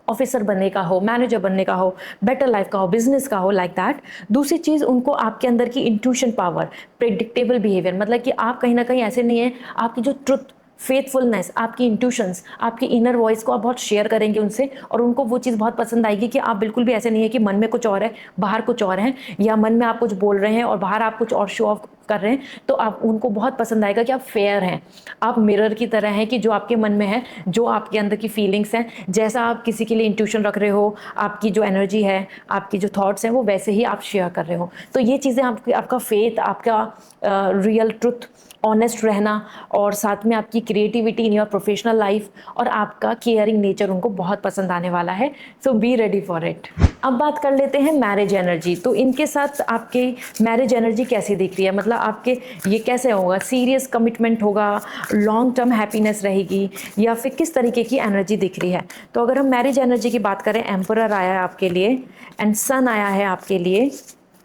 ऑफिसर बनने का हो, मैनेजर बनने का हो, बेटर लाइफ का हो, बिजनेस का हो, लाइक दैट। दूसरी चीज़ उनको आपके अंदर की इंट्यूशन पावर, प्रेडिक्टेबल बिहेवियर, मतलब कि आप कहीं ना कहीं ऐसे नहीं है, आपकी जो ट्रुथ, फेथफुलनेस, आपकी इंट्यूशंस, आपकी इनर वॉइस को आप बहुत शेयर करेंगे उनसे, और उनको वो चीज़ बहुत पसंद आएगी कि आप बिल्कुल भी ऐसे नहीं है कि मन में कुछ और है बाहर कुछ और है, या मन में आप कुछ बोल रहे हैं और बाहर आप कुछ और शो ऑफ कर रहे हैं। तो आप उनको बहुत पसंद आएगा कि आप फेयर हैं, आप मिरर की तरह हैं, कि जो आपके मन में है, जो आपके अंदर की फीलिंग्स हैं, जैसा आप किसी के लिए इंट्यूशन रख रहे हो, आपकी जो एनर्जी है, आपकी जो थॉट्स हैं, वो वैसे ही आप शेयर कर रहे हो। तो ये चीज़ें आपका फेथ, आपका रियल ट्रुथ, ऑनेस्ट रहना, और साथ में आपकी creativity in your professional life, और आपका केयरिंग नेचर उनको बहुत पसंद आने वाला है। सो बी रेडी फॉर इट। अब बात कर लेते हैं मैरिज एनर्जी। तो इनके साथ आपके मैरिज एनर्जी कैसी दिख रही है, मतलब आपके ये कैसे होगा, सीरियस कमिटमेंट होगा, लॉन्ग टर्म हैप्पीनेस रहेगी, या फिर किस तरीके की एनर्जी दिख रही है। तो अगर हम मैरिज एनर्जी की बात करें, एम्परर आया है आपके लिए, एंड सन आया है आपके लिए,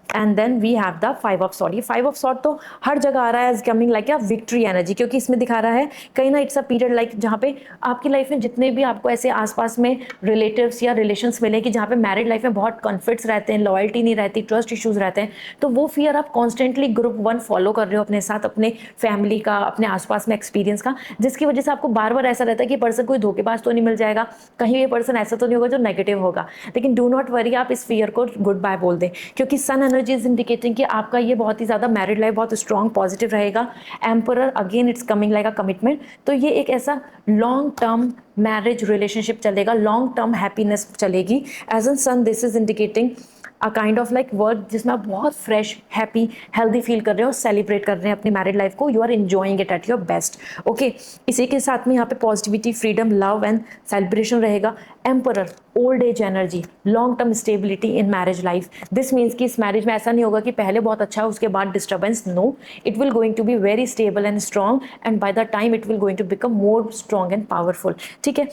and then we have the 5 of sword. ये 5 ऑफ सॉर्ड तो हर जगह आ रहा है as coming like a victory energy, क्योंकि इसमें दिखा रहा है कहीं ना इट्स अ पीरियड लाइक जहाँ पे आपकी लाइफ में जितने भी आपको ऐसे आसपास में रिलेटिव्स या रिलेशंस मिले कि जहाँ पे मैरिड लाइफ में बहुत कॉन्फ्लिक्ट्स रहते हैं, लॉयल्टी नहीं रहती, ट्रस्ट इश्यूज रहते हैं, तो वो फियर आप कॉन्स्टेंटली ग्रुप 1 फॉलो कर रहे हो अपने साथ, अपने फैमिली का, अपने आसपास में एक्सपीरियंस का, जिसकी वजह से आपको बार बार ऐसा रहता है कि पर्सन कोई धोखेबाज तो नहीं मिल जाएगा, कहीं ये पर्सन ऐसा तो नहीं होगा जो नेगेटिव होगा। लेकिन डू नॉट वरी, आप इस फियर को गुड बाय बोल दें, क्योंकि सन एनर्जी इज इंडिकेटिंग कि आपका ये बहुत ही ज़्यादा मैरिड लाइफ बहुत स्ट्रॉन्ग पॉजिटिव रहेगा। Emperor again it's coming like a commitment, तो ये एक ऐसा लॉन्ग टर्म मैरिज रिलेशनशिप चलेगा, लॉन्ग टर्म हैप्पीनेस चलेगी। As an sun this is indicating a kind of like work जिसमें आप बहुत फ्रेश, हैप्पी, हेल्दी फील कर रहे हो, सेलिब्रेट कर रहे हैं अपनी मैरिड लाइफ को, you are enjoying it at your best. Okay, इसी के साथ में यहाँ पे positivity, freedom, love and celebration रहेगा। Emperor old age energy, long term stability in marriage life. This means कि इस मैरिज में ऐसा नहीं होगा कि पहले बहुत अच्छा है उसके बाद disturbance, no, it will going to be very stable and strong, and by the time it will going to become more strong and powerful. ठीक है,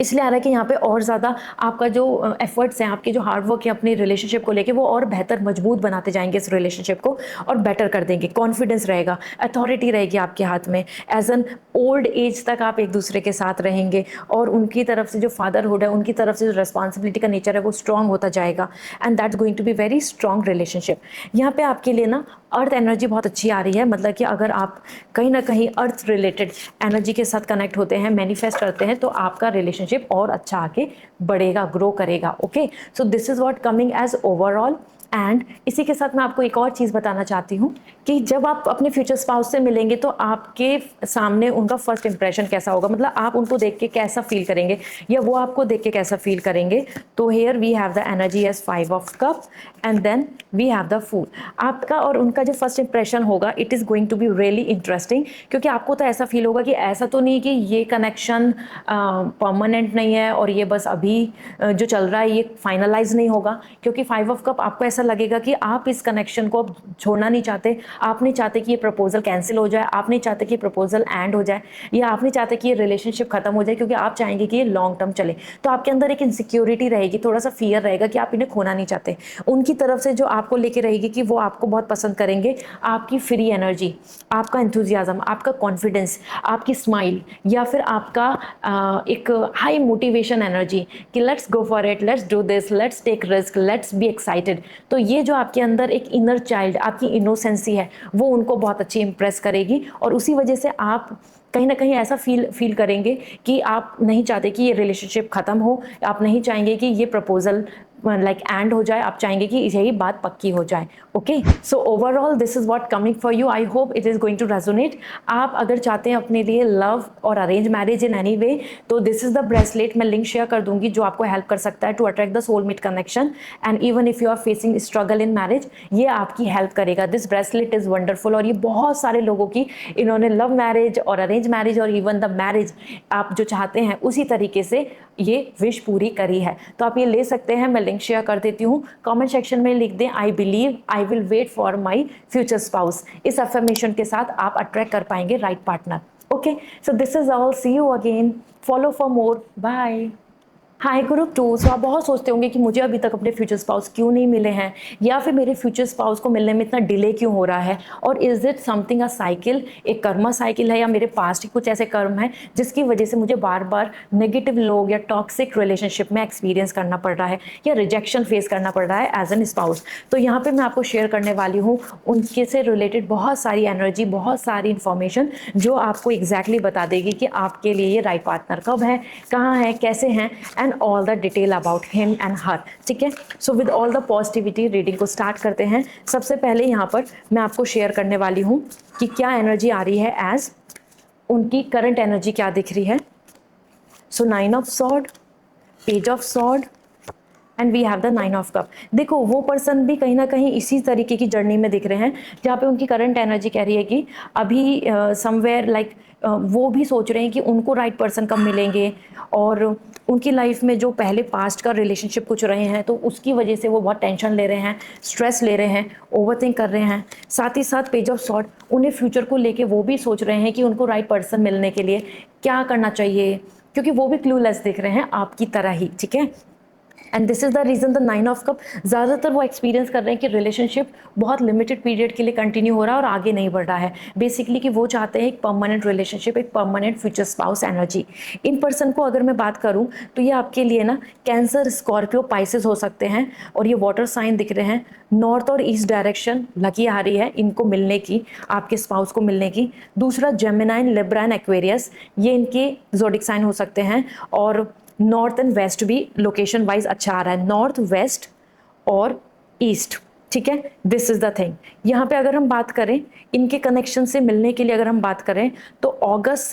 इसलिए आ रहा है कि यहाँ पे और ज़्यादा आपका जो एफर्ट्स हैं, आपकी जो हार्डवर्क है अपनी रिलेशनशिप को लेके, वो और बेहतर मजबूत बनाते जाएंगे इस रिलेशनशिप को, और बेटर कर देंगे। कॉन्फिडेंस रहेगा, अथॉरिटी रहेगी आपके हाथ में। एज एन ओल्ड एज तक आप एक दूसरे के साथ रहेंगे, और उनकी तरफ से जो फादरहुड है, उनकी तरफ से जो रिस्पॉन्सिबिलिटी का नेचर है, वो स्ट्रॉन्ग होता जाएगा, and that's going to be very strong relationship. यहाँ पे आपके लिए ना अर्थ एनर्जी बहुत अच्छी आ रही है, मतलब कि अगर आप कहीं ना कहीं अर्थ रिलेटेड एनर्जी के साथ कनेक्ट होते हैं, मैनिफेस्ट करते हैं, तो आपका रिलेशनशिप और अच्छा आगे बढ़ेगा, ग्रो करेगा। Okay, so this is what coming as overall. And इसी के साथ मैं आपको एक और चीज़ बताना चाहती हूँ कि जब आप अपने फ्यूचर स्पाउस से मिलेंगे तो आपके सामने उनका फर्स्ट इंप्रेशन कैसा होगा, मतलब आप उनको देख के कैसा फील करेंगे, या वो आपको देख के कैसा फील करेंगे। तो here we have the energy as 5 of cup, and then we have the fool. आपका और उनका जो फर्स्ट इंप्रेशन होगा, it is going to be really interesting, क्योंकि आपको तो ऐसा फील होगा कि ऐसा तो नहीं कि ये कनेक्शन परमानेंट नहीं है और ये बस अभी जो चल रहा है ये फाइनलाइज नहीं होगा, क्योंकि 5 ऑफ कप आपको ऐसा ऐसा लगेगा कि आप इस कनेक्शन को अब छोड़ना नहीं चाहते, आप नहीं चाहते कि ये प्रपोजल कैंसिल हो जाए, आप नहीं चाहते कि प्रपोजल एंड हो जाए, या आप नहीं चाहते कि ये रिलेशनशिप खत्म हो जाए, क्योंकि आप चाहेंगे कि ये लॉन्ग टर्म चले। तो आपके अंदर एक इनसिक्योरिटी रहेगी, थोड़ा सा फियर रहेगा कि आप इन्हें खोना नहीं चाहते। उनकी तरफ से जो आपको लेके रहेगी कि वो आपको बहुत पसंद करेंगे, आपकी फ्री एनर्जी, आपका एंथुजियाज्म, आपका कॉन्फिडेंस, आपकी स्माइल, या फिर आपका एक हाई मोटिवेशन एनर्जी कि let's go for it, let's do this, let's take risk, let's be excited. तो ये जो आपके अंदर एक इनर चाइल्ड, आपकी इनोसेंसी है, वो उनको बहुत अच्छी इंप्रेस करेगी, और उसी वजह से आप कहीं ना कहीं ऐसा फील करेंगे कि आप नहीं चाहते कि ये रिलेशनशिप ख़त्म हो, आप नहीं चाहेंगे कि ये प्रपोजल लाइक एंड हो जाए, आप चाहेंगे कि यही बात पक्की हो जाए। Okay, so overall this is what coming for you. I hope it is going to resonate. आप अगर चाहते हैं अपने लिए लव और arrange marriage in any way, तो दिस इज़ द ब्रेसलेट, मैं लिंक शेयर कर दूंगी, जो आपको हेल्प कर सकता है to attract the soulmate connection. And even if you are facing struggle in marriage, ये आपकी हेल्प करेगा। दिस ब्रेसलेट इज़ वंडरफुल, और ये बहुत सारे लोगों की, इन्होंने लव मैरिज और अरेंज मैरिज और इवन द मैरिज आप जो चाहते हैं उसी तरीके से ये विश पूरी करी है। तो आप ये ले सकते हैं, मैं लिंक शेयर कर देती हूँ। कमेंट सेक्शन में लिख दें, I believe I will wait for my future spouse. इस अफर्मेशन के साथ आप अट्रैक्ट कर पाएंगे right partner. Okay, so this is all, see you again, follow for more, bye. Hi group 2। So आप बहुत सोचते होंगे कि मुझे अभी तक अपने फ्यूचर स्पाउस क्यों नहीं मिले हैं, या फिर मेरे फ्यूचर स्पाउस को मिलने में इतना डिले क्यों हो रहा है, और is it something a cycle, एक कर्मा साइकिल है, या मेरे पास्ट के कुछ ऐसे कर्म है जिसकी वजह से मुझे बार बार नेगेटिव लोग या टॉक्सिक रिलेशनशिप में एक्सपीरियंस करना पड़ रहा है, या रिजेक्शन फेस करना पड़ रहा है एज एन स्पाउस। तो यहाँ पर मैं आपको शेयर करने वाली हूँ उनके से रिलेटेड बहुत सारी एनर्जी, बहुत सारी इंफॉर्मेशन जो आपको एग्जैक्टली बता देगी कि आपके लिए ये राइट पार्टनर कब है, कहाँ है, कैसे हैं, and all the detail about him and her। ठीक है, so with all the positivity reading को स्टार्ट करते हैं। सबसे पहले यहाँ पर मैं आपको शेयर करने वाली हूँ कि क्या एनर्जी आ रही है, एज उनकी करंट एनर्जी क्या दिख रही है। So 9 of sword, page of sword, and we have the 9 of cup. देखो वो पर्सन भी कहीं ना कहीं इसी तरीके की जर्नी में दिख रहे हैं, जहाँ पे उनकी करंट एनर्जी कह रही है कि अभी समवेयर लाइक वो भी सोच रहे हैं कि उनको राइट पर्सन कब मिलेंगे, और उनकी लाइफ में जो पहले पास्ट का रिलेशनशिप कुछ रहे हैं, तो उसकी वजह से वो बहुत टेंशन ले रहे हैं, स्ट्रेस ले रहे हैं, ओवरथिंक कर रहे हैं। साथ ही साथ पेज ऑफ सॉर्ड, उन्हें फ्यूचर को लेके वो भी सोच रहे हैं कि उनको राइट पर्सन मिलने के लिए क्या करना चाहिए, क्योंकि वो भी क्लूलेस दिख रहे हैं आपकी तरह ही। ठीक है, and this is the reason the 9 of cup, ज़्यादातर वो एक्सपीरियंस कर रहे हैं कि रिलेशनशिप बहुत लिमिटेड पीरियड के लिए कंटिन्यू हो रहा है और आगे नहीं बढ़ रहा है। बेसिकली कि वो चाहते हैं एक परमानेंट रिलेशनशिप, एक permanent future spouse energy. In person को अगर मैं बात करूं तो ये आपके लिए ना कैंसर, स्कॉर्पियो, पाइसेस हो सकते हैं, और ये वाटर साइन दिख रहे हैं। नॉर्थ और ईस्ट डायरेक्शन लकी आ रही है इनको मिलने की, आपके स्पाउस को मिलने की। दूसरा जेमिनाइन, लिब्रा एंड एक्वेरियस, ये इनके ज़ोडिक साइन हो सकते हैं। और नॉर्थ एंड वेस्ट भी लोकेशन वाइज अच्छा आ रहा है, नॉर्थ, वेस्ट और ईस्ट। ठीक है, दिस इज द थिंग। यहाँ पे अगर हम बात करें इनके कनेक्शन से मिलने के लिए, अगर हम बात करें तो अगस्त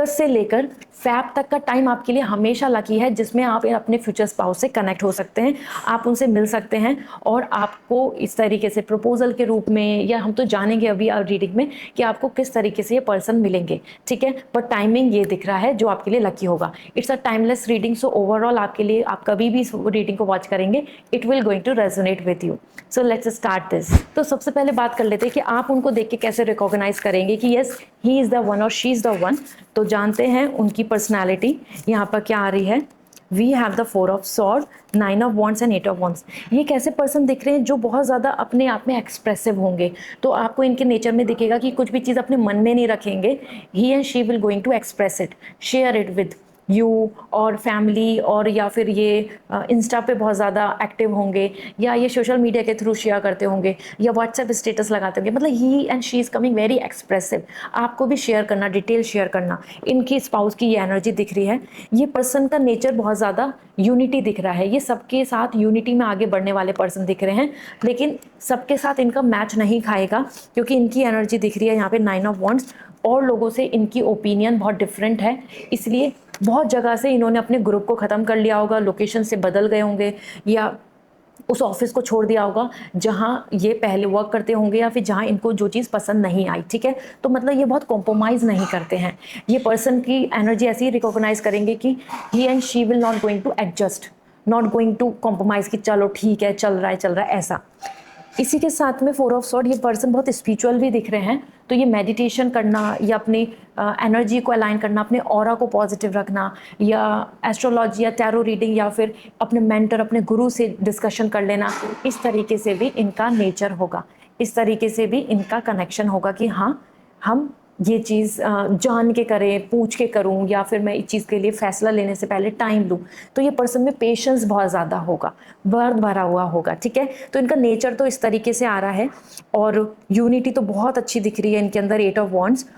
से लेकर फैब तक का टाइम आपके लिए हमेशा लकी है, जिसमें आप अपने फ्यूचर स्पाउस से कनेक्ट हो सकते हैं, आप उनसे मिल सकते हैं, और आपको इस तरीके से प्रपोजल के रूप में, या हम तो जानेंगे अभी रीडिंग में कि आपको किस तरीके से ये पर्सन मिलेंगे। ठीक है, पर टाइमिंग ये दिख रहा है जो आपके लिए लकी होगा। It's a timeless reading, so overall आपके लिए, आप कभी भी इस रीडिंग को वॉच करेंगे, it will going to resonate with you. So let's start this. तो सबसे पहले बात कर लेते हैं कि आप उनको देख के कैसे रिकॉग्नाइज करेंगे कि yes he is the one और शी इज़ द वन। तो जानते हैं उनकी पर्सनैलिटी यहाँ पर क्या आ रही है। We have the 4 of sword, 9 of wands and 8 of wands. ये कैसे पर्सन दिख रहे हैं जो बहुत ज़्यादा अपने आप में एक्सप्रेसिव होंगे। तो आपको इनके नेचर में दिखेगा कि कुछ भी चीज़ अपने मन में नहीं रखेंगे, he and she will going to express it, share it with you और फैमिली, और या फिर ये इंस्टा पे बहुत ज़्यादा एक्टिव होंगे, या ये सोशल मीडिया के थ्रू शेयर करते होंगे, या व्हाट्सएप स्टेटस लगाते होंगे। मतलब he and she is coming very expressive. आपको भी शेयर करना, डिटेल शेयर करना, इनकी स्पाउस की ये एनर्जी दिख रही है। ये पर्सन का नेचर बहुत ज़्यादा यूनिटी दिख रहा है, ये सबके साथ यूनिटी में आगे बढ़ने वाले पर्सन दिख रहे हैं, लेकिन सबके साथ इनका मैच नहीं खाएगा, क्योंकि इनकी एनर्जी दिख रही है यहाँ पे 9 ऑफ वॉन्ड्स, और लोगों से इनकी ओपिनियन बहुत डिफरेंट है, इसलिए बहुत जगह से इन्होंने अपने ग्रुप को ख़त्म कर लिया होगा, लोकेशन से बदल गए होंगे, या उस ऑफिस को छोड़ दिया होगा जहाँ ये पहले वर्क करते होंगे, या फिर जहाँ इनको जो चीज़ पसंद नहीं आई। ठीक है, तो मतलब ये बहुत कॉम्प्रोमाइज़ नहीं करते हैं। ये पर्सन की एनर्जी ऐसी ही रिकॉग्नाइज करेंगे कि he and she will not going to adjust not going to compromise कि चलो ठीक है, चल रहा है ऐसा। इसी के साथ में 4 ऑफ सॉर्ड, ये पर्सन बहुत स्पिरिचुअल भी दिख रहे हैं, तो ये मेडिटेशन करना या अपनी एनर्जी को अलाइन करना, अपने ऑरा को पॉजिटिव रखना, या एस्ट्रोलॉजी या टैरो रीडिंग, या फिर अपने मेंटर, अपने गुरु से डिस्कशन कर लेना, इस तरीके से भी इनका नेचर होगा, इस तरीके से भी इनका कनेक्शन होगा कि हाँ, हम ये चीज़ जान के करें, पूछ के करूं, या फिर मैं इस चीज़ के लिए फ़ैसला लेने से पहले टाइम लूं। तो ये पर्सन में पेशेंस बहुत ज़्यादा होगा, भरा हुआ होगा, ठीक है। तो इनका नेचर तो इस तरीके से आ रहा है, और यूनिटी तो बहुत अच्छी दिख रही है इनके अंदर, 8 ऑफ वॉन्ड्स।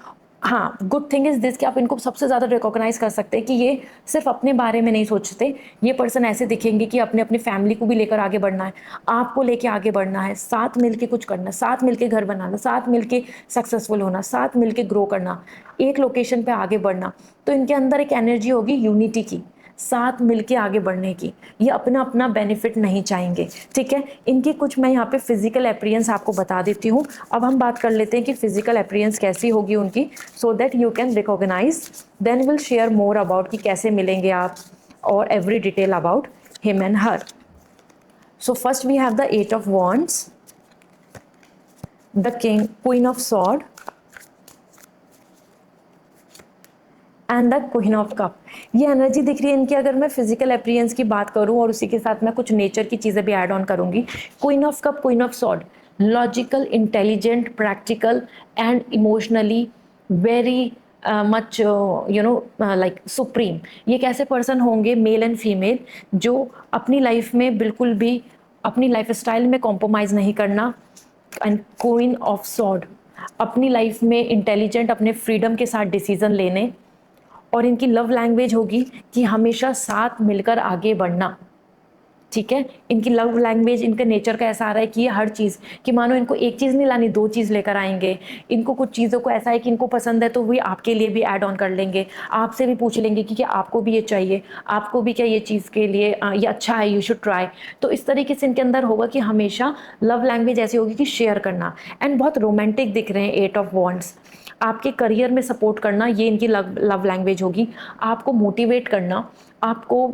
हाँ, गुड थिंग इज़ दिस कि आप इनको सबसे ज़्यादा रिकॉग्नाइज़ कर सकते हैं कि ये सिर्फ अपने बारे में नहीं सोचते। ये पर्सन ऐसे दिखेंगे कि अपने अपनी फैमिली को भी लेकर आगे बढ़ना है, आपको लेके आगे बढ़ना है, साथ मिलके कुछ करना, साथ मिलके घर बनाना, साथ मिलके सक्सेसफुल होना, साथ मिलके ग्रो करना, एक लोकेशन पे आगे बढ़ना। तो इनके अंदर एक एनर्जी होगी यूनिटी की, साथ मिलके आगे बढ़ने की। ये अपना अपना बेनिफिट नहीं चाहेंगे, ठीक है। इनकी कुछ मैं यहाँ पे फिजिकल अपीयरेंस आपको बता देती हूँ। अब हम बात कर लेते हैं कि फिजिकल अपीयरेंस कैसी होगी उनकी, so that you can recognise, then will share more about कि कैसे मिलेंगे आप, और every detail about him and her. So first we have the 8 of wands, the king, queen of sword and the queen of cup. ये energy दिख रही है इनकी। अगर मैं फिजिकल अपीयरेंस की बात करूं और उसी के साथ मैं कुछ नेचर की चीज़ें भी ऐड ऑन करूंगी। Queen of cup, queen of sword, logical, intelligent, practical and emotionally very much like supreme. ये कैसे पर्सन होंगे, मेल एंड फीमेल, जो अपनी लाइफ में बिल्कुल भी अपनी लाइफ स्टाइल में कॉम्प्रोमाइज़ नहीं करना। एंड क्वीन ऑफ सॉर्ड, अपनी लाइफ में इंटेलिजेंट, अपने फ्रीडम के साथ डिसीजन लेने, और इनकी लव लैंग्वेज होगी कि हमेशा साथ मिलकर आगे बढ़ना, ठीक है। इनकी लव लैंग्वेज, इनका नेचर का ऐसा आ रहा है कि ये हर चीज़, कि मानो इनको एक चीज़ नहीं लानी, 2 चीज़ लेकर आएंगे। इनको कुछ चीज़ों को ऐसा है कि इनको पसंद है तो वो आपके लिए भी ऐड ऑन कर लेंगे, आपसे भी पूछ लेंगे कि क्या आपको भी ये चाहिए, आपको भी क्या ये चीज़ के लिए ये अच्छा है, यू शुड ट्राई। तो इस तरीके से इनके अंदर होगा कि हमेशा लव लैंग्वेज ऐसी होगी कि शेयर करना। एंड बहुत रोमांटिक दिख रहे हैं 8 ऑफ वॉन्ड्स। आपके करियर में सपोर्ट करना, ये इनकी लव लैंग्वेज होगी। आपको मोटिवेट करना, आपको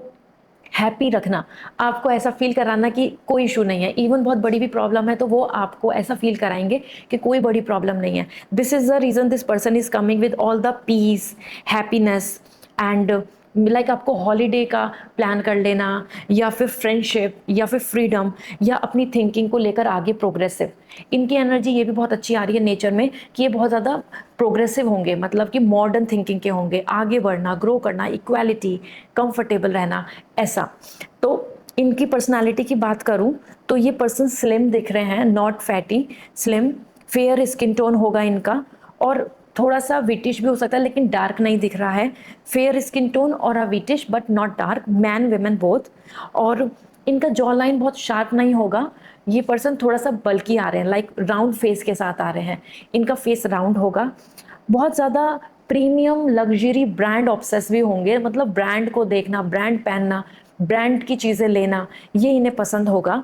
हैप्पी रखना, आपको ऐसा फील कराना कि कोई इशू नहीं है। इवन बहुत बड़ी भी प्रॉब्लम है तो वो आपको ऐसा फील कराएंगे कि कोई बड़ी प्रॉब्लम नहीं है। This is the reason this person is coming with all the peace, happiness and like आपको हॉलीडे का प्लान कर लेना, या फिर फ्रेंडशिप, या फिर फ्रीडम, या अपनी थिंकिंग को लेकर आगे प्रोग्रेसिव। इनकी एनर्जी ये भी बहुत अच्छी आ रही है नेचर में कि ये बहुत ज़्यादा प्रोग्रेसिव होंगे, मतलब कि मॉडर्न थिंकिंग के होंगे, आगे बढ़ना, ग्रो करना, इक्वालिटी, कंफर्टेबल रहना, ऐसा। तो इनकी पर्सनालिटी की बात करूं तो ये पर्सन स्लिम दिख रहे हैं, not fatty, slim, fair skin tone होगा इनका, और थोड़ा सा विटिश भी हो सकता है लेकिन डार्क नहीं दिख रहा है। फेयर स्किन टोन और a wheatish but not dark, man women both. और इनका जॉ लाइन बहुत शार्प नहीं होगा। ये पर्सन थोड़ा सा बल्की आ रहे हैं, लाइक राउंड फेस के साथ आ रहे हैं। इनका फेस राउंड होगा। बहुत ज़्यादा प्रीमियम लग्जरी ब्रांड ऑब्सेसिव होंगे, मतलब ब्रांड को देखना, ब्रांड पहनना, ब्रांड की चीज़ें लेना, ये इन्हें पसंद होगा।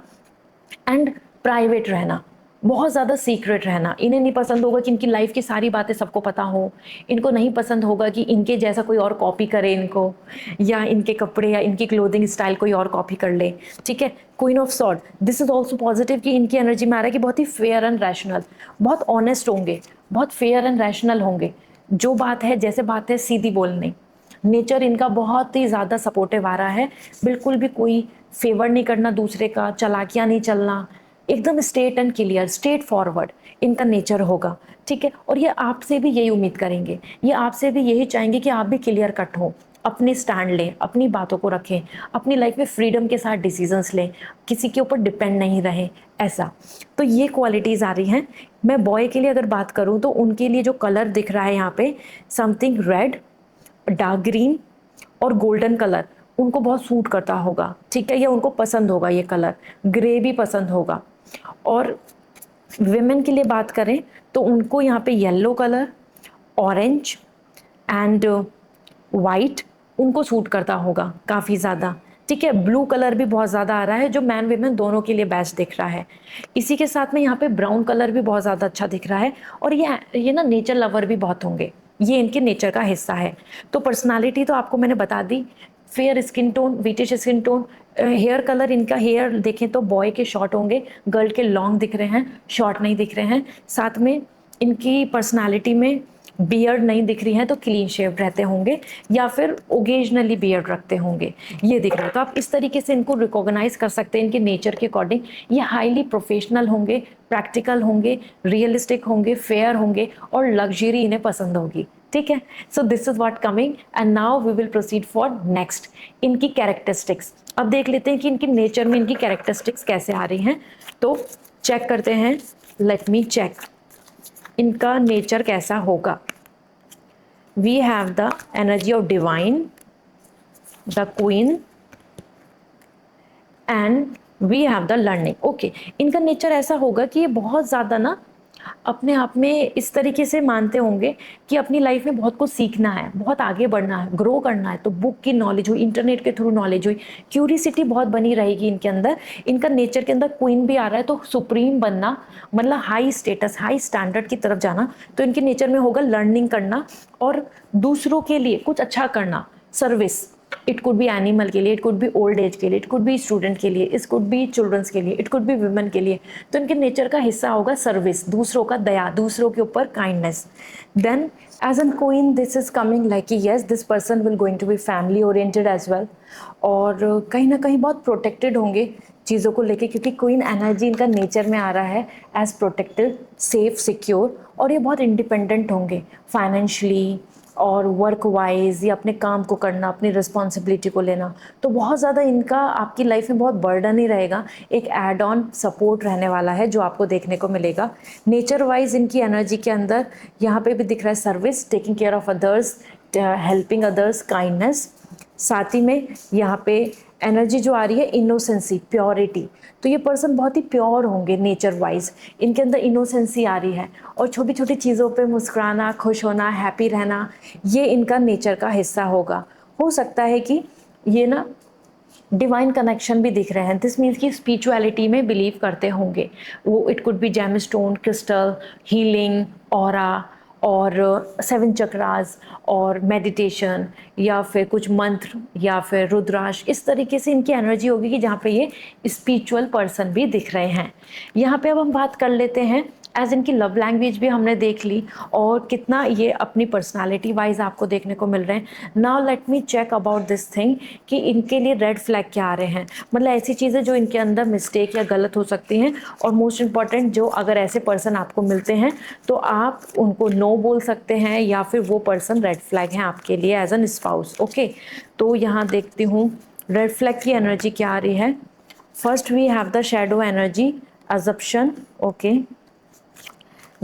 एंड प्राइवेट रहना, बहुत ज़्यादा सीक्रेट रहना इन्हें नहीं पसंद होगा कि इनकी लाइफ की सारी बातें सबको पता हो। इनको नहीं पसंद होगा कि इनके जैसा कोई और कॉपी करे इनको, या इनके कपड़े या इनकी क्लोथिंग स्टाइल कोई और कॉपी कर ले, ठीक है। Queen of sword, this is also positive कि इनकी एनर्जी में आ रहा है कि बहुत ही फेयर एंड रैशनल, बहुत ऑनेस्ट होंगे, बहुत फेयर एंड रैशनल होंगे। जो बात है, जैसे बात है, सीधी बोलनी। नेचर इनका बहुत ही ज़्यादा सपोर्टिव आ रहा है, बिल्कुल भी कोई फेवर नहीं करना दूसरे का, चालाकियाँ नहीं चलना, एकदम straight and clear, straight forward इनका नेचर होगा, ठीक है। और ये आपसे भी यही उम्मीद करेंगे, ये आपसे भी यही चाहेंगे कि आप भी क्लियर कट हो, अपने स्टैंड लें, अपनी बातों को रखें, अपनी लाइफ में फ्रीडम के साथ डिसीजंस लें, किसी के ऊपर डिपेंड नहीं रहें, ऐसा। तो ये क्वालिटीज़ आ रही हैं। मैं बॉय के लिए अगर बात करूँ तो उनके लिए जो कलर दिख रहा है यहाँ पे, समथिंग रेड, डार्क ग्रीन और गोल्डन कलर उनको बहुत सूट करता होगा, ठीक है, या उनको पसंद होगा ये कलर। ग्रे भी पसंद होगा। और विमेन के लिए बात करें तो उनको यहाँ पे yellow colour, orange and white उनको सूट करता होगा काफ़ी ज़्यादा, ठीक है। ब्लू कलर भी बहुत ज़्यादा आ रहा है जो मैन विमेन दोनों के लिए बेस्ट दिख रहा है। इसी के साथ में यहाँ पे ब्राउन कलर भी बहुत ज़्यादा अच्छा दिख रहा है। और ये ना नेचर लवर भी बहुत होंगे, ये इनके नेचर का हिस्सा है। तो पर्सनालिटी तो आपको मैंने बता दी, fair skin tone, wheatish skin tone, hair colour इनका, हेयर देखें तो बॉय के शॉर्ट होंगे, गर्ल के लॉन्ग दिख रहे हैं, शॉर्ट नहीं दिख रहे हैं। साथ में इनकी पर्सनालिटी में बियर्ड नहीं दिख रही है तो क्लीन शेव रहते होंगे या फिर ओकेजनली बियर्ड रखते होंगे, ये दिख रहा है। तो आप इस तरीके से इनको रिकॉग्नाइज कर सकते हैं इनके नेचर के अकॉर्डिंग। ये हाईली प्रोफेशनल होंगे, प्रैक्टिकल होंगे, रियलिस्टिक होंगे, फेयर होंगे और लग्जरी इन्हें पसंद होगी, ठीक है। So this is what coming and now we will proceed for next, इनकी कैरेक्टरिस्टिक्स। अब देख लेते हैं कि इनकी नेचर में इनकी कैरेक्टरिस्टिक्स कैसे आ रही हैं। तो चेक करते हैं, लेट मी चेक इनका नेचर कैसा होगा। We have the energy of divine, the queen and we have the learning. Okay, इनका नेचर ऐसा होगा कि ये बहुत ज़्यादा ना अपने आप में इस तरीके से मानते होंगे कि अपनी लाइफ में बहुत कुछ सीखना है, बहुत आगे बढ़ना है, ग्रो करना है। तो बुक की नॉलेज हुई, इंटरनेट के थ्रू नॉलेज हुई, क्यूरियसिटी बहुत बनी रहेगी इनके अंदर। इनका नेचर के अंदर क्वीन भी आ रहा है, तो सुप्रीम बनना मतलब हाई स्टेटस, हाई स्टैंडर्ड की तरफ जाना। तो इनके नेचर में होगा लर्निंग करना और दूसरों के लिए कुछ अच्छा करना, service. It could B animal के लिए, it could be old age के लिए, इट कुड बी स्टूडेंट के लिए, इट कुड बी चिल्ड्रंस के लिए, इट कुड बी वुमेन के लिए। तो इनके नेचर का हिस्सा होगा सर्विस, दूसरों का दया, दूसरों के ऊपर kindness. Then as an queen this is coming like yes this person will going to be family oriented as well, और कहीं ना कहीं बहुत प्रोटेक्टेड होंगे चीज़ों को लेके, क्योंकि क्वीन एनर्जी इनका नेचर में आ रहा है एज प्रोटेक्टेड, सेफ, सिक्योर। और ये बहुत इंडिपेंडेंट होंगे फाइनेंशियली और वर्क वाइज, या अपने काम को करना, अपनी रिस्पॉन्सिबिलिटी को लेना। तो बहुत ज़्यादा इनका आपकी लाइफ में बहुत बर्डन ही रहेगा, एक एड ऑन सपोर्ट रहने वाला है जो आपको देखने को मिलेगा। नेचर वाइज इनकी एनर्जी के अंदर यहाँ पे भी दिख रहा है service, taking care of others, helping others, kindness. साथ ही में यहाँ पे एनर्जी जो आ रही है इनोसेंसी, प्योरिटी। तो ये पर्सन बहुत ही प्योर होंगे नेचर वाइज, इनके अंदर इनोसेंसी आ रही है और छोटी छोटी चीज़ों पे मुस्कुराना, खुश होना, हैप्पी रहना, ये इनका नेचर का हिस्सा होगा। हो सकता है कि ये ना डिवाइन कनेक्शन भी दिख रहे हैं, दिस मीन्स कि स्पिरिचुअलिटी में बिलीव करते होंगे वो। It could be gem stone, crystal, healing, aura और 7 चक्रास और मेडिटेशन, या फिर कुछ मंत्र, या फिर रुद्राक्ष। इस तरीके से इनकी एनर्जी होगी कि जहाँ पे ये स्पिरिचुअल पर्सन भी दिख रहे हैं। यहाँ पे अब हम बात कर लेते हैं एज इनकी लव लैंग्वेज भी हमने देख ली और कितना ये अपनी पर्सनालिटी वाइज आपको देखने को मिल रहे हैं। Now let me check about this thing कि इनके लिए रेड फ्लैग क्या आ रहे हैं, मतलब ऐसी चीज़ें जो इनके अंदर मिस्टेक या गलत हो सकती हैं। और मोस्ट इम्पॉर्टेंट, जो अगर ऐसे पर्सन आपको मिलते हैं तो आप उनको नो बोल सकते हैं, या फिर वो पर्सन रेड फ्लैग हैं आपके लिए एज एन स्पाउस। ओके, तो यहाँ देखती हूँ रेड फ्लैग की एनर्जी क्या आ रही है। First we have the shadow energy, adoption, okay.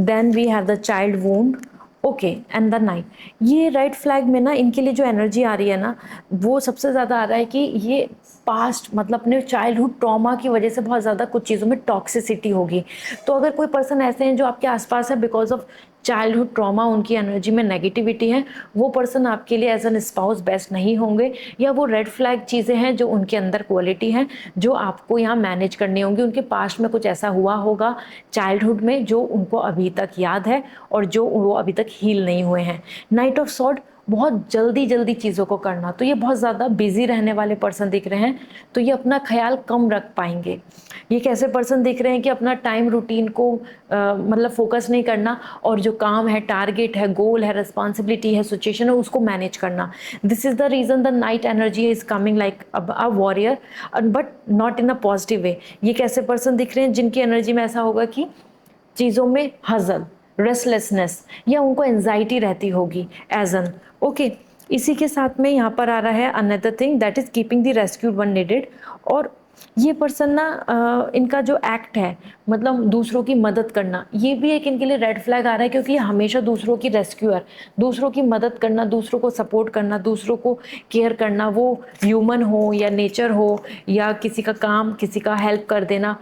Then we have the child wound, okay, and the knight. ये रेड फ्लैग में ना इनके लिए जो एनर्जी आ रही है ना, वो सबसे ज़्यादा आ रहा है कि ये पास्ट, मतलब अपने चाइल्डहुड ट्रॉमा की वजह से बहुत ज़्यादा कुछ चीज़ों में टॉक्सिसिटी होगी। तो अगर कोई पर्सन ऐसे हैं जो आपके आसपास है बिकॉज ऑफ चाइल्डहुड ट्रॉमा, उनकी एनर्जी में नेगेटिविटी है, वो पर्सन आपके लिए एज एन स्पाउस बेस्ट नहीं होंगे। या वो रेड फ्लैग चीज़ें हैं जो उनके अंदर क्वालिटी हैं जो आपको यहाँ मैनेज करनी होंगी। उनके पास्ट में कुछ ऐसा हुआ होगा चाइल्डहुड में जो उनको अभी तक याद है और जो वो अभी तक हील नहीं हुए हैं। नाइट ऑफ सॉर्ड, बहुत जल्दी जल्दी चीज़ों को करना, तो ये बहुत ज़्यादा बिजी रहने वाले पर्सन दिख रहे हैं। तो ये अपना ख्याल कम रख पाएंगे। ये कैसे पर्सन दिख रहे हैं कि अपना टाइम रूटीन को मतलब फोकस नहीं करना, और जो काम है, टारगेट है, गोल है, रिस्पॉन्सिबिलिटी है, सिचुएशन है, उसको मैनेज करना। This is the reason the night energy is coming like a warrior, but not in a positive way. ये कैसे पर्सन दिख रहे हैं जिनकी एनर्जी में ऐसा होगा कि चीज़ों में हजल, रेस्टलेसनेस, या उनको एंजाइटी रहती होगी एज एन, ओके। इसी के साथ में यहाँ पर आ रहा है another thing that is keeping the rescued one needed. और ये पर्सन ना इनका जो एक्ट है, मतलब दूसरों की मदद करना, ये भी एक इनके लिए रेड फ्लैग आ रहा है, क्योंकि ये हमेशा दूसरों की रेस्क्यूअर, दूसरों की मदद करना, दूसरों को सपोर्ट करना, दूसरों को केयर करना, वो ह्यूमन हो या नेचर हो या किसी का काम, किसी का हेल्प कर देना,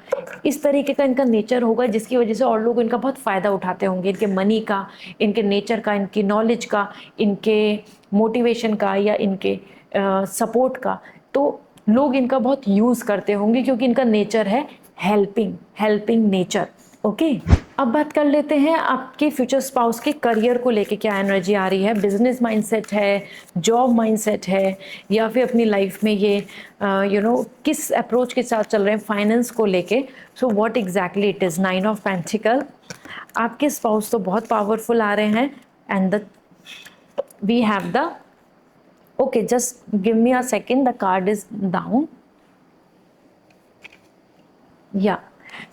इस तरीके का इनका नेचर होगा, जिसकी वजह से और लोग इनका बहुत फ़ायदा उठाते होंगे, इनके मनी का, इनके नेचर का, इनकी नॉलेज का, इनके मोटिवेशन का, या इनके सपोर्ट का। तो लोग इनका बहुत यूज़ करते होंगे क्योंकि इनका नेचर है हेल्पिंग, हेल्पिंग नेचर, ओके। अब बात कर लेते हैं आपके फ्यूचर स्पाउस के करियर को लेके क्या एनर्जी आ रही है। बिजनेस माइंडसेट है, जॉब माइंडसेट है, या फिर अपनी लाइफ में ये किस अप्रोच के साथ चल रहे हैं फाइनेंस को लेके। So what exactly it is. 9 of pentacle, आपके स्पाउस तो बहुत पावरफुल आ रहे हैं। And the we have the, okay just give me a second, the card is down. या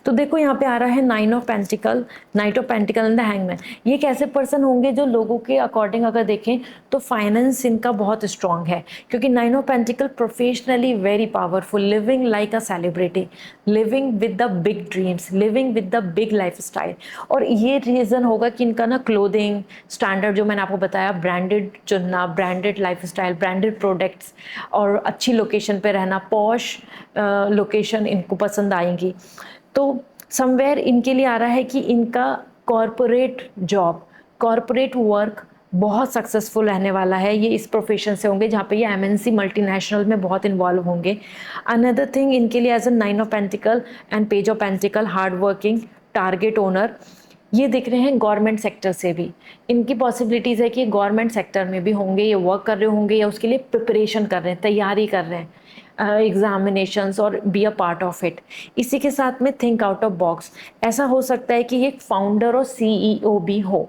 तो देखो यहाँ पे आ रहा है 9 of pentacle, knight of pentacle and the hangman. ये एक ऐसे पर्सन होंगे जो लोगों के अकॉर्डिंग अगर देखें तो फाइनेंस इनका बहुत स्ट्रांग है, क्योंकि 9 of pentacle professionally very powerful, living like a celebrity, living with the big dreams, living with the big life style. और ये रीज़न होगा कि इनका ना क्लोथिंग स्टैंडर्ड जो मैंने आपको बताया, ब्रांडेड चुनना, branded life style, branded products, और अच्छी लोकेशन पे रहना, पॉश लोकेशन इनको पसंद आएंगी। तो समवेयर इनके लिए आ रहा है कि इनका कॉरपोरेट जॉब, कॉरपोरेट वर्क बहुत सक्सेसफुल रहने वाला है। ये इस प्रोफेशन से होंगे जहाँ पे ये एमएनसी मल्टीनेशनल में बहुत इन्वॉल्व होंगे। अनदर थिंग इनके लिए as a 9 of pentacle and page of pentacle, hard working, target owner, ये दिख रहे हैं गवर्नमेंट सेक्टर से भी। इनकी पॉसिबिलिटीज़ है कि गवर्नमेंट सेक्टर में भी होंगे, ये वर्क कर रहे होंगे या उसके लिए प्रिपरेशन कर रहे हैं, तैयारी कर रहे हैं एग्जामिनेशंस, और be a part of it. इसी के साथ में थिंक आउट ऑफ बॉक्स, ऐसा हो सकता है कि ये फाउंडर और सीईओ भी हो,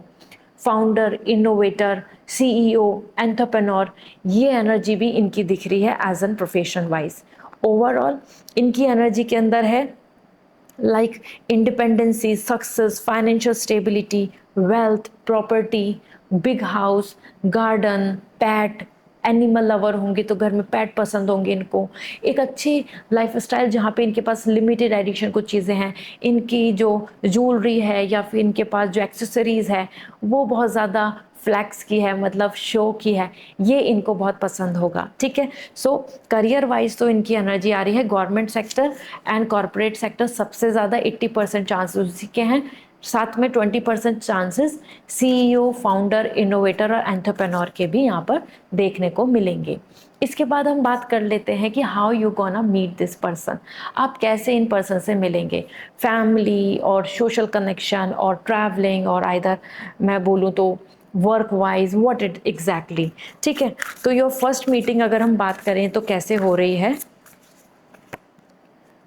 फाउंडर, इनोवेटर, सीईओ, एंटरप्रेन्योर, ये एनर्जी भी इनकी दिख रही है as an profession wise. Overall इनकी एनर्जी के अंदर है like independency, success, financial stability, wealth, property, big house, garden, pet, animal lover होंगे तो घर में पेट पसंद होंगे इनको, एक अच्छी लाइफ स्टाइल जहाँ पे इनके पास लिमिटेड एडिशन कुछ चीज़ें हैं, इनकी जो ज्वेलरी है या फिर इनके पास जो एक्सेसरीज़ है वो बहुत ज़्यादा फ्लैक्स की है, मतलब शो की है, ये इनको बहुत पसंद होगा। ठीक है, सो करियर वाइज तो इनकी एनर्जी आ रही है government sector and corporate sector, सबसे ज़्यादा 80% चांसेस उसी के हैं, साथ में 20% चांसेस सीईओ, फाउंडर, इनोवेटर और एंटरप्रेन्योर के भी यहाँ पर देखने को मिलेंगे। इसके बाद हम बात कर लेते हैं कि how you gonna meet this person, आप कैसे इन पर्सन से मिलेंगे। फैमिली और सोशल कनेक्शन और ट्रैवलिंग, और आइदर मैं बोलूँ तो work wise, what it exactly. ठीक है, तो योर फर्स्ट मीटिंग अगर हम बात करें तो कैसे हो रही है।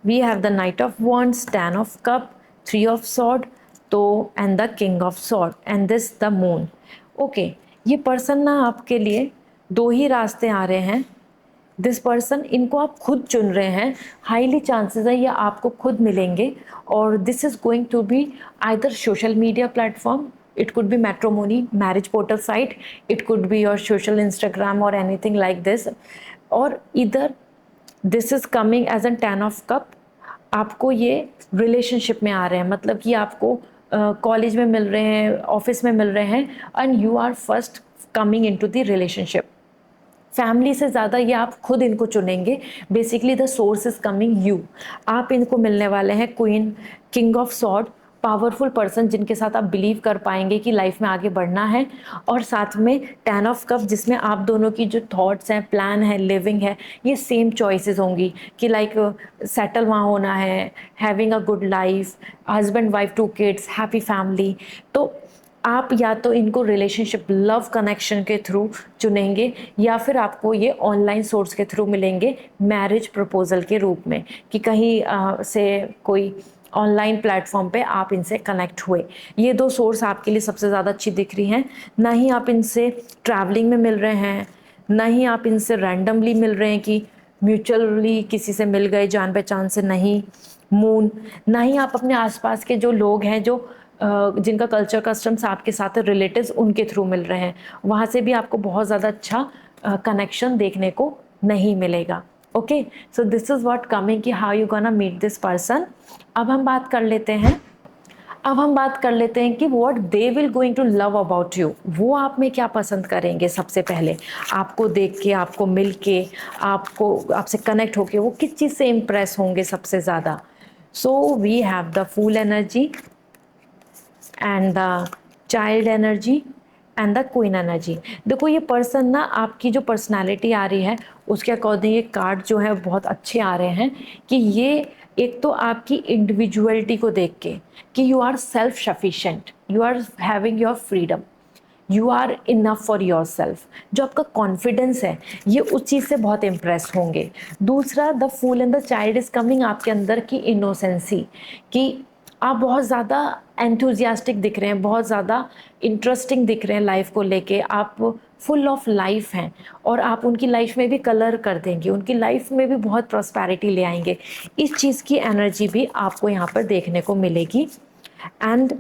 We have the knight of wands, 10 of cup, 3 of sword, तो and the king of sword and this the moon. Okay, ये पर्सन ना आपके लिए दो ही रास्ते आ रहे हैं। दिस पर्सन, इनको आप खुद चुन रहे हैं, हाईली चांसेस है ये आपको खुद मिलेंगे, और this is going to be either social media platform, it could be matrimony, marriage portal site, it could be your social Instagram or anything like this, or either this is coming as a 10 of cup, आपको ये relationship में आ रहे हैं, मतलब कि आपको college में मिल रहे हैं, ऑफिस में मिल रहे हैं, and you are first coming into the relationship. Family से ज़्यादा ये आप खुद इनको चुनेंगे, basically the source is coming you, आप इनको मिलने वाले हैं। Queen, king of sword, powerful person जिनके साथ आप बिलीव कर पाएंगे कि लाइफ में आगे बढ़ना है, और साथ में 10 ऑफ कप जिसमें आप दोनों की जो थॉट्स हैं, प्लान है, लिविंग है, ये सेम चॉइसेस होंगी कि लाइक सेटल वहाँ होना है, having a good life, husband wife, 2 kids, happy family. तो आप या तो इनको रिलेशनशिप, लव कनेक्शन के थ्रू चुनेंगे, या फिर आपको ये ऑनलाइन सोर्स के थ्रू मिलेंगे मैरिज प्रपोजल के रूप में, कि कहीं से कोई ऑनलाइन प्लेटफॉर्म पे आप इनसे कनेक्ट हुए। ये दो सोर्स आपके लिए सबसे ज़्यादा अच्छी दिख रही हैं। ना ही आप इनसे ट्रैवलिंग में मिल रहे हैं, ना ही आप इनसे रैंडमली मिल रहे हैं कि म्यूचुअली किसी से मिल गए जान पहचान से, नहीं। मून, ना ही आप अपने आसपास के जो लोग हैं, जो जिनका कल्चर कस्टम्स आपके साथ रिलेटिव्स, उनके थ्रू मिल रहे हैं, वहाँ से भी आपको बहुत ज़्यादा अच्छा कनेक्शन देखने को नहीं मिलेगा। Okay, so this is what coming कि how you gonna meet this person. अब हम बात कर लेते हैं कि what they will going to love about you, वो आप में क्या पसंद करेंगे। सबसे पहले आपको देख के, आपको मिल के, आपसे कनेक्ट होके वो किस चीज़ से इम्प्रेस होंगे सबसे ज़्यादा। So we have the fool energy and the child energy and the queen energy. देखो ये पर्सन ना, आपकी जो पर्सनालिटी आ रही है उसके अकॉर्डिंग ये कार्ड जो है बहुत अच्छे आ रहे हैं कि ये एक तो आपकी इंडिविजुअलिटी को देख के कि you are self sufficient, you are having your freedom, you are enough for yourself. जो आपका कॉन्फिडेंस है ये उस चीज़ से बहुत इम्प्रेस होंगे। दूसरा, the fool and the child is coming, आपके अंदर की इनोसेंसी, कि आप बहुत ज़्यादा एंथुजियास्टिक दिख रहे हैं, बहुत ज़्यादा इंटरेस्टिंग दिख रहे हैं लाइफ को लेके, आप फुल ऑफ लाइफ हैं और आप उनकी लाइफ में भी कलर कर देंगे, उनकी लाइफ में भी बहुत प्रॉस्पेरिटी ले आएंगे। इस चीज़ की एनर्जी भी आपको यहाँ पर देखने को मिलेगी। एंड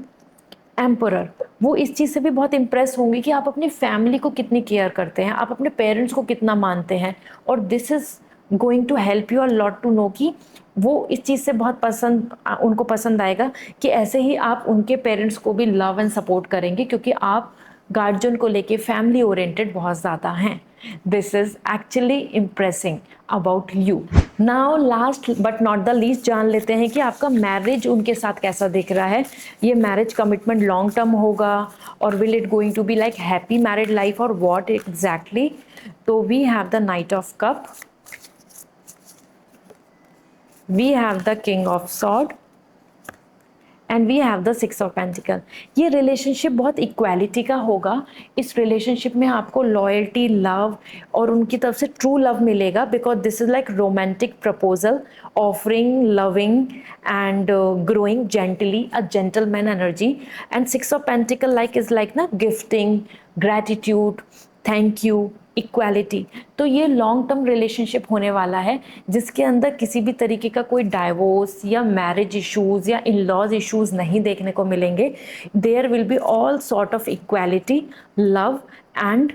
एम्परर, वो इस चीज़ से भी बहुत इम्प्रेस होंगे कि आप अपनी फैमिली को कितनी केयर करते हैं, आप अपने पेरेंट्स को कितना मानते हैं, और this is going to help you a lot to know कि वो इस चीज़ से बहुत पसंद, उनको पसंद आएगा कि ऐसे ही आप उनके पेरेंट्स को भी लव एंड सपोर्ट करेंगे, क्योंकि आप गार्जियन को लेके फैमिली ओरिएंटेड बहुत ज़्यादा हैं। This is actually impressing about you. Now last but not the least जान लेते हैं कि आपका मैरिज उनके साथ कैसा दिख रहा है। ये मैरिज कमिटमेंट लॉन्ग टर्म होगा और will it going to be like happy married life और व्हाट एग्जैक्टली। तो we have the knight of cup, we have the king of sword and we have the six of pentacle. ये relationship बहुत equality का होगा। इस relationship में आपको loyalty, love और उनकी तरफ से ट्रू लव मिलेगा, because this is like romantic proposal, offering, loving and growing gently, a gentleman energy. And six of pentacle like is like ना gifting, gratitude, thank you, equality. तो ये लॉन्ग टर्म रिलेशनशिप होने वाला है जिसके अंदर किसी भी तरीके का कोई डाइवोर्स या मैरिज इश्यूज या इन लॉज इश्यूज नहीं देखने को मिलेंगे। There will be all sort of equality, love and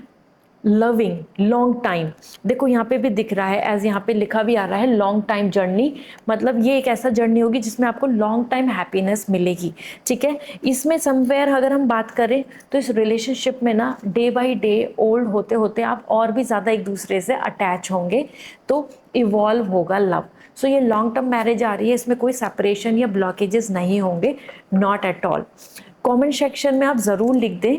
loving long time. देखो यहाँ पे भी दिख रहा है, एज यहाँ पे लिखा भी आ रहा है लॉन्ग टाइम जर्नी, मतलब ये एक ऐसा जर्नी होगी जिसमें आपको लॉन्ग टाइम हैप्पीनेस मिलेगी। ठीक है, इसमें समवेयर अगर हम बात करें तो इस रिलेशनशिप में ना डे बाय डे ओल्ड होते होते आप और भी ज़्यादा एक दूसरे से अटैच होंगे, तो इवॉल्व होगा लव। सो ये लॉन्ग टर्म मैरिज आ रही है, इसमें कोई सेपरेशन या ब्लॉकेजेस नहीं होंगे, not at all. Comment section में आप ज़रूर लिख दें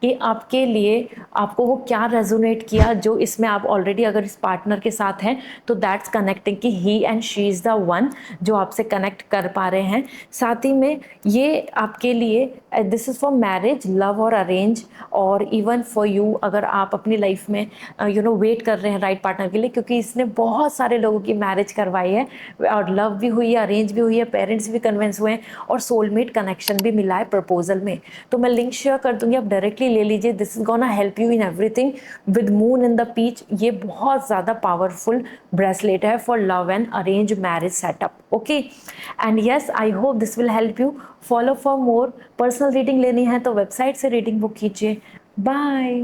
कि आपके लिए आपको वो क्या रेजोनेट किया, जो इसमें आप ऑलरेडी अगर इस पार्टनर के साथ हैं तो दैट्स कनेक्टिंग कि he and she is the one जो आपसे कनेक्ट कर पा रहे हैं। साथ ही में ये आपके लिए this is for marriage, love और अरेंज, और इवन फॉर यू अगर आप अपनी लाइफ में वेट कर रहे हैं राइट पार्टनर के लिए, क्योंकि इसने बहुत सारे लोगों की मैरिज करवाई है और लव भी हुई है, अरेंज भी हुई है, पेरेंट्स भी कन्विंस हुए हैं और सोलमेट कनेक्शन भी मिला है प्रपोजल में। तो मैं लिंक शेयर कर दूंगी, आप डायरेक्टली ले लीजिए। This is gonna help you in everything with moon in the peach. ये बहुत ज़्यादा पावरफुल ब्रेसलेट है for love and arrange marriage setup. Okay, and yes, I hope this will help you. Follow for more. Personal reading लेनी है तो website से reading book कीजिए। Bye.